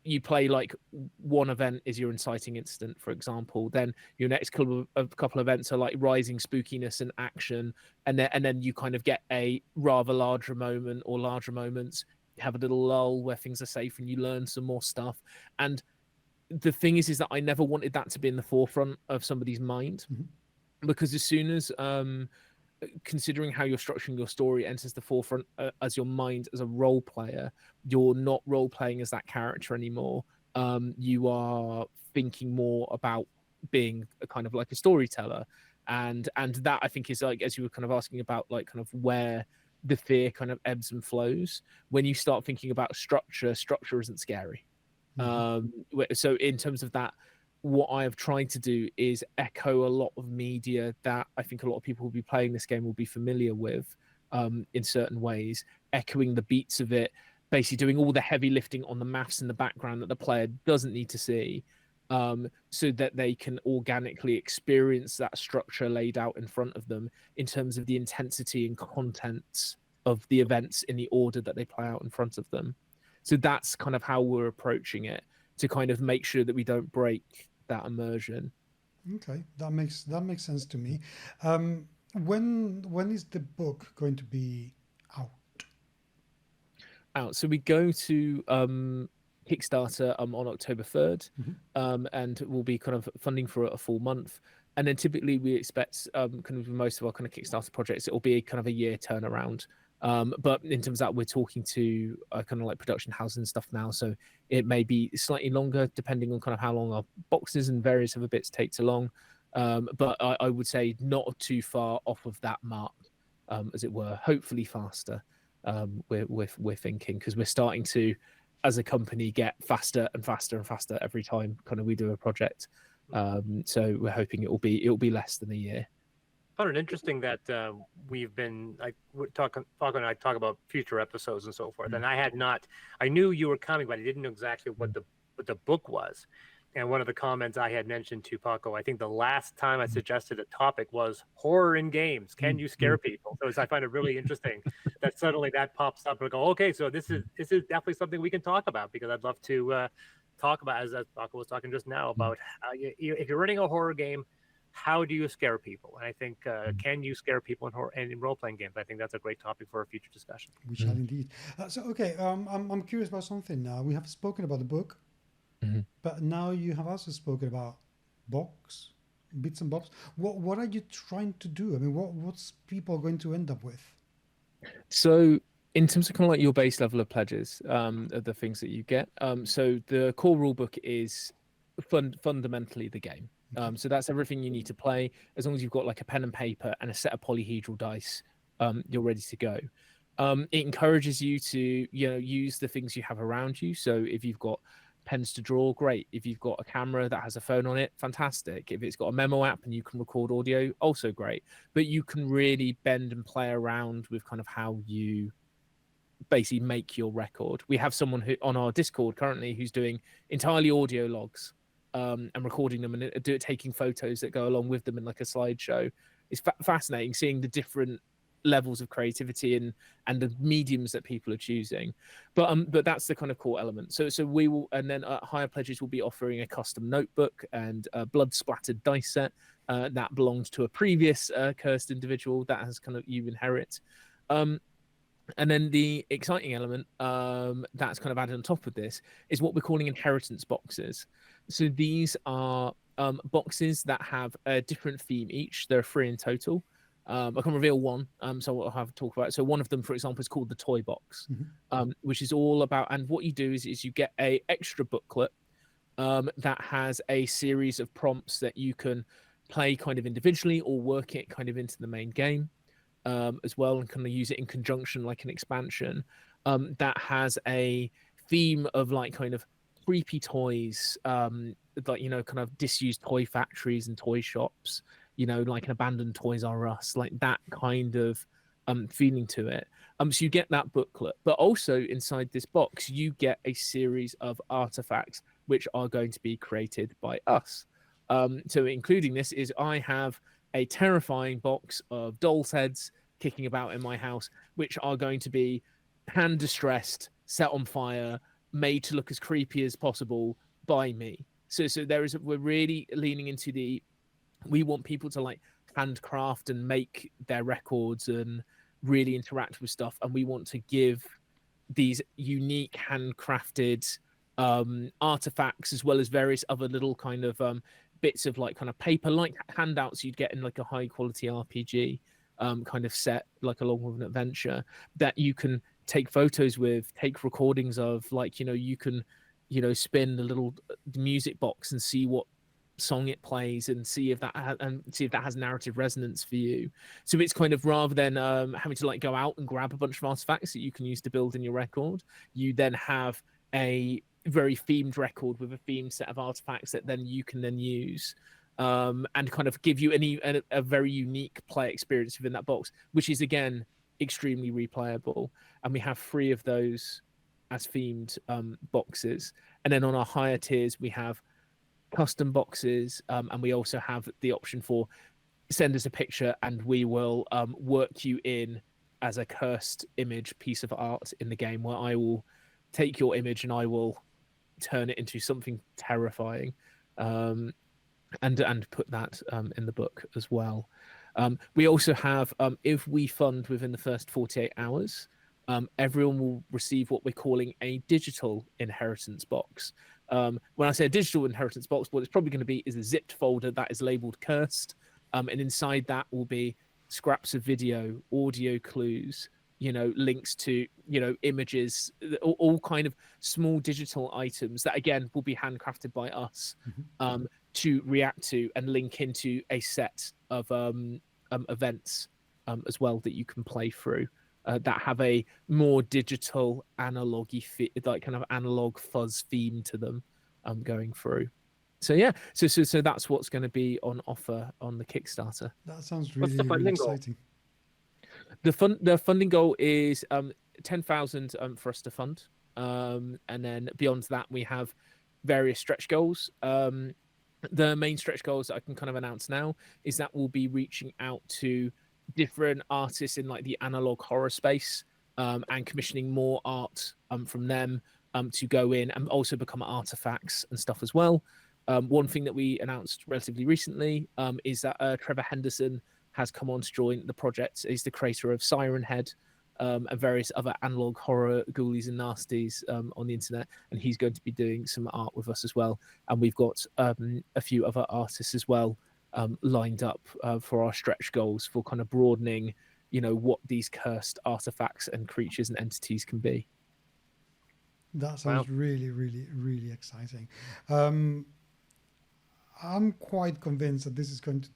you play like one event is your inciting incident, for example. Then your next couple of events are like rising spookiness and action, and then you kind of get a rather larger moment or larger moments. You have a little lull where things are safe and you learn some more stuff. And the thing is that I never wanted that to be in the forefront of somebody's mind, because as soon as considering how you're structuring your story enters the forefront as your mind as a role player, you're not role playing as that character anymore. You are thinking more about being a kind of like a storyteller, and that I think is like, as you were kind of asking about, like kind of where the fear kind of ebbs and flows. When you start thinking about structure isn't scary. So in terms of that, what I have tried to do is echo a lot of media that I think a lot of people will be playing this game will be familiar with, in certain ways, echoing the beats of it, basically doing all the heavy lifting on the maths in the background that the player doesn't need to see, so that they can organically experience that structure laid out in front of them in terms of the intensity and contents of the events in the order that they play out in front of them. So that's kind of how we're approaching it, to kind of make sure that we don't break that immersion. Okay, that makes sense to me. When is the book going to be out? So we go to Kickstarter on October 3rd, and we'll be kind of funding for a full month. And then typically we expect kind of most of our kind of Kickstarter projects, it will be kind of a year turnaround. But in terms of that, we're talking to kind of like production houses and stuff now, so it may be slightly longer depending on kind of how long our boxes and various other bits take to long. But I would say not too far off of that mark, as it were. Hopefully faster. We're thinking, because we're starting to, as a company, get faster and faster and faster every time kind of we do a project. So we're hoping it will be less than a year. I found it interesting that we've been like Paco and I talk about future episodes and so forth, and I knew you were coming, but I didn't know exactly what the book was. And one of the comments I had mentioned to Paco, I think the last time I suggested a topic was horror in games. Can you scare people? So I find it really interesting that suddenly that pops up and go, okay, so this is definitely something we can talk about, because I'd love to talk about, as Paco was talking just now, about if you're running a horror game, how do you scare people? And I think, can you scare people in horror and in role-playing games? I think that's a great topic for a future discussion. We shall indeed. I'm curious about something now. We have spoken about the book, but now you have also spoken about bits and bobs. What are you trying to do? I mean, what's people going to end up with? So in terms of kind of like your base level of pledges, are the things that you get. So the core rule book is fundamentally the game. So that's everything you need to play. As long as you've got like a pen and paper and a set of polyhedral dice, you're ready to go. It encourages you to, use the things you have around you. So if you've got pens to draw, great. If you've got a camera that has a phone on it, fantastic. If it's got a memo app and you can record audio, also great. But you can really bend and play around with kind of how you basically make your record. We have someone who on our Discord currently who's doing entirely audio logs, and recording them and taking photos that go along with them in like a slideshow. It's fascinating seeing the different levels of creativity and the mediums that people are choosing. But that's the kind of core element. So we will, and then Higher Pledges will be offering a custom notebook and a blood splattered dice set that belongs to a previous cursed individual that has kind of you inherit. And then the exciting element that's kind of added on top of this is what we're calling inheritance boxes. So these are boxes that have a different theme each. There are 3 in total. I can reveal one, so I'll have to talk about it. So one of them, for example, is called the Toy Box, which is all about, and what you do is you get a extra booklet that has a series of prompts that you can play kind of individually or work it kind of into the main game. As well, and kind of use it in conjunction like an expansion that has a theme of like kind of creepy toys, like kind of disused toy factories and toy shops, like an abandoned Toys R Us, like that kind of feeling to it. So you get that booklet, but also inside this box you get a series of artifacts which are going to be created by us. So including this is I have a terrifying box of dolls' heads kicking about in my house, which are going to be hand distressed, set on fire, made to look as creepy as possible by me. So we're really leaning into we want people to like handcraft and make their records and really interact with stuff, and we want to give these unique handcrafted artifacts as well as various other little kind of bits of like kind of paper like handouts you'd get in like a high quality RPG kind of set, like along with an adventure, that you can take photos with, take recordings of, like you can spin the little music box and see what song it plays and see if that has narrative resonance for you. So it's kind of, rather than having to like go out and grab a bunch of artifacts that you can use to build in your record, you then have a very themed record with a themed set of artifacts that then you can then use and kind of give you a very unique play experience within that box, which is again extremely replayable. And we have 3 of those as themed boxes, and then on our higher tiers we have custom boxes, and we also have the option for send us a picture and we will work you in as a cursed image piece of art in the game, where I will take your image and I will turn it into something terrifying, and put that in the book as well. We also have, if we fund within the first 48 hours, everyone will receive what we're calling a digital inheritance box. When I say a digital inheritance box, what it's probably going to be is a zipped folder that is labeled cursed, and inside that will be scraps of video, audio clues, links to images, all kind of small digital items that again will be handcrafted by us, to react to and link into a set of events as well that you can play through, that have a more digital analog-y like kind of analog fuzz theme to them going through. So yeah, so that's what's going to be on offer on the Kickstarter. That sounds really exciting. The funding goal is 10,000 for us to fund, and then beyond that we have various stretch goals. The main stretch goals that I can kind of announce now is that we'll be reaching out to different artists in like the analog horror space, and commissioning more art from them to go in and also become artifacts and stuff as well. One thing that we announced relatively recently is that Trevor Henderson has come on to join the project. He's the creator of Siren Head and various other analog horror ghoulies and nasties on the internet, and he's going to be doing some art with us as well. And we've got a few other artists as well lined up for our stretch goals for kind of broadening, what these cursed artifacts and creatures and entities can be. That sounds really, really, really exciting. I'm quite convinced that this is going to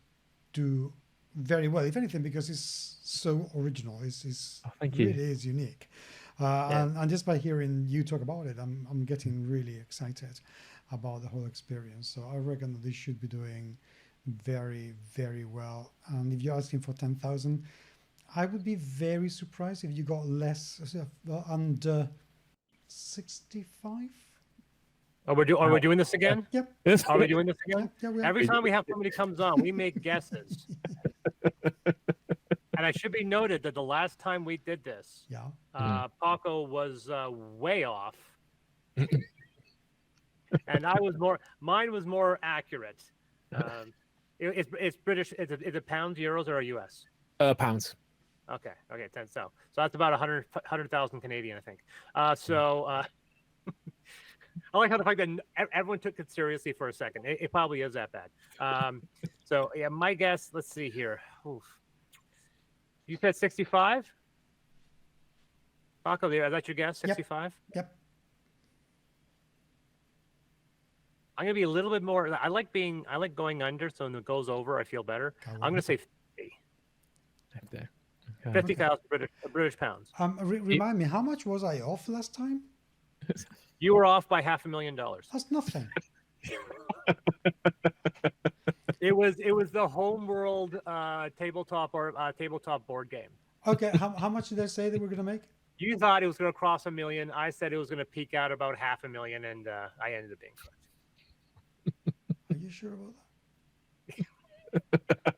do very well. If anything, because it's so original, it's Thank you. really is unique. Yeah. And just by hearing you talk about it, I'm getting really excited about the whole experience. So I reckon that this should be doing very, very well. And if you're asking for 10,000, I would be very surprised if you got less under 65. Are we doing this again? Yep. Yes. Are we doing this Yeah, again? yeah, we are. Every time we have somebody comes on, we make guesses. And I should be noted that the last time we did this, Yeah. Paco was way off, and mine was more accurate. It's British. Is it pounds, euros, or US? Pounds. Okay, 10. So that's about 100,000 Canadian, I think. I like how the fact that everyone took it seriously for a second. It probably is that bad. So yeah, my guess. Let's see here. Oof. You said 65. Paco, is that your guess? 65. Yep. I'm gonna be a little bit more. I like going under, so when it goes over, I feel better. I'm gonna say 50. Okay. 50,000 British pounds. Remind me, how much was I off last time? You were off by $500,000. That's nothing. It was the Homeworld tabletop board game. Okay, how much did I say that we're gonna make? You thought it was going to cross 1 million. I said it was going to peak out about 500,000, and I ended up being correct. Are you sure about that?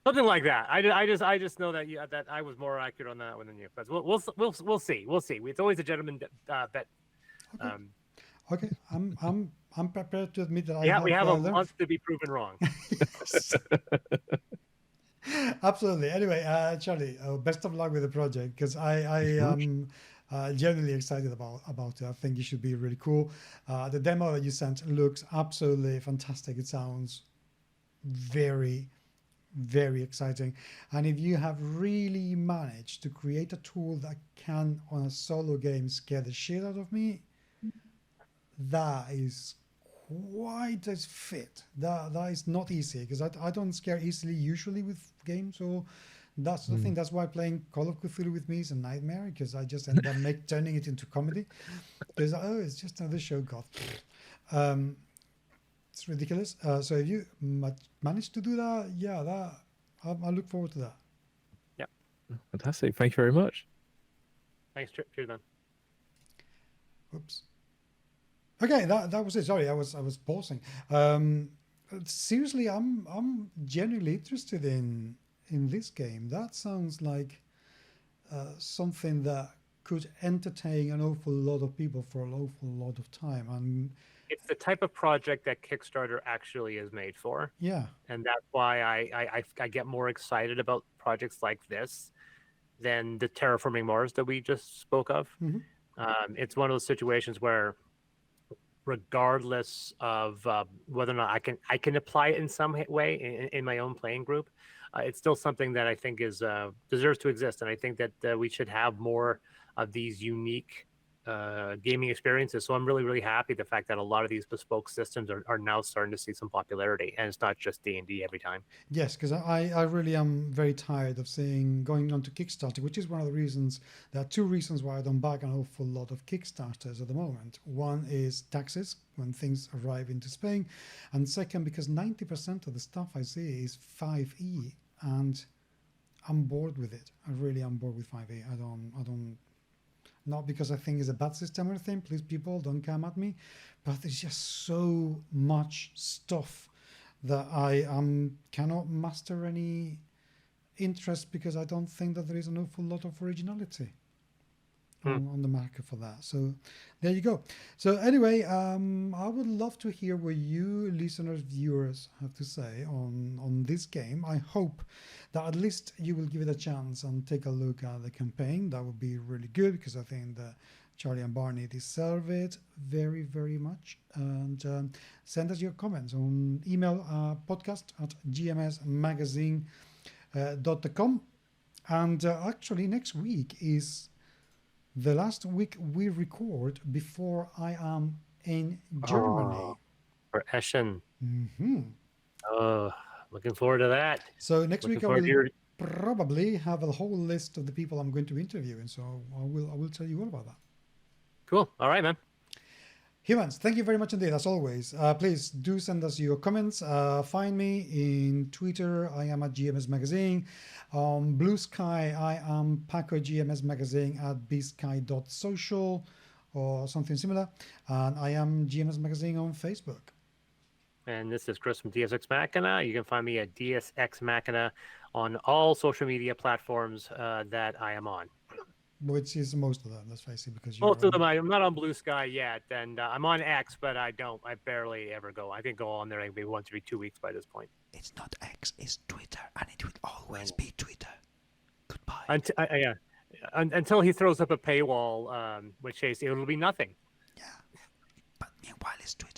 Something like that. I just know that that I was more accurate on that one than you. But we'll see. It's always a gentleman bet. Okay, I'm prepared to admit that we have a month to be proven wrong. Absolutely. Anyway, Charlie, best of luck with the project, because I am genuinely excited about it. I think it should be really cool. The demo that you sent looks absolutely fantastic. It sounds very, very exciting. And if you have really managed to create a tool that can, on a solo game, scare the shit out of me, that is quite as fit. That is not easy, because I don't scare easily usually with games. So that's the thing. That's why playing Call of Cthulhu with me is a nightmare, because I just end up turning it into comedy. Because it's just another show. God, it's ridiculous. So if you manage to do that, yeah, I look forward to that. Yep. Fantastic. Thank you very much. Thanks. Cheers, man. Oops. Okay, that was it. Sorry, I was pausing. Seriously, I'm genuinely interested in this game. That sounds like something that could entertain an awful lot of people for an awful lot of time. And it's the type of project that Kickstarter actually is made for. Yeah. And that's why I get more excited about projects like this than the Terraforming Mars that we just spoke of. Mm-hmm. It's one of those situations where, regardless of whether or not I can apply it in some way in my own playing group, it's still something that I think is deserves to exist, and I think that we should have more of these unique gaming experiences. So I'm really, really happy the fact that a lot of these bespoke systems are now starting to see some popularity, and it's not just D&D every time. Yes, because I really am very tired of going on to Kickstarter, which is one of the reasons. There are two reasons why I don't back an awful lot of Kickstarters at the moment. One is taxes when things arrive into Spain, and second, because 90% of the stuff I see is 5e, and I'm bored with it. I really am bored with 5e. I don't. Not because I think it's a bad system or anything. Please, people, don't come at me. But there's just so much stuff that I cannot master any interest, because I don't think that there is an awful lot of originality on the market for that. So there you go. So anyway, I would love to hear what you listeners, viewers have to say on this game. I hope that at least you will give it a chance and take a look at the campaign. That would be really good, because I think that Charlie and Barney deserve it very, very much. And send us your comments on email, podcast@gmsmagazine.com. And actually next week is the last week we record before I am in Germany. for Eshin. Mm-hmm. Looking forward to that. So next Looking week I forward to will your... probably have a whole list of the people I'm going to interview, and so I will tell you all about that. Cool. All right, man. Humans, thank you very much indeed, as always. Please do send us your comments. Find me in Twitter. I am at GMS Magazine. Blue Sky, I am Paco GMS Magazine at bsky.social or something similar. And I am GMS Magazine on Facebook. And this is Chris from DSX Machina. You can find me at DSX Machina on all social media platforms that I am on. Which is most of them, let's face it, because Most of them, I'm not on Blue Sky yet, and I'm on X, but I barely ever go. I think go on there maybe once every 2 weeks by this point. It's not X, it's Twitter, and it will always be Twitter. Goodbye. Until he throws up a paywall, which says it will be nothing. Yeah, but meanwhile it's Twitter.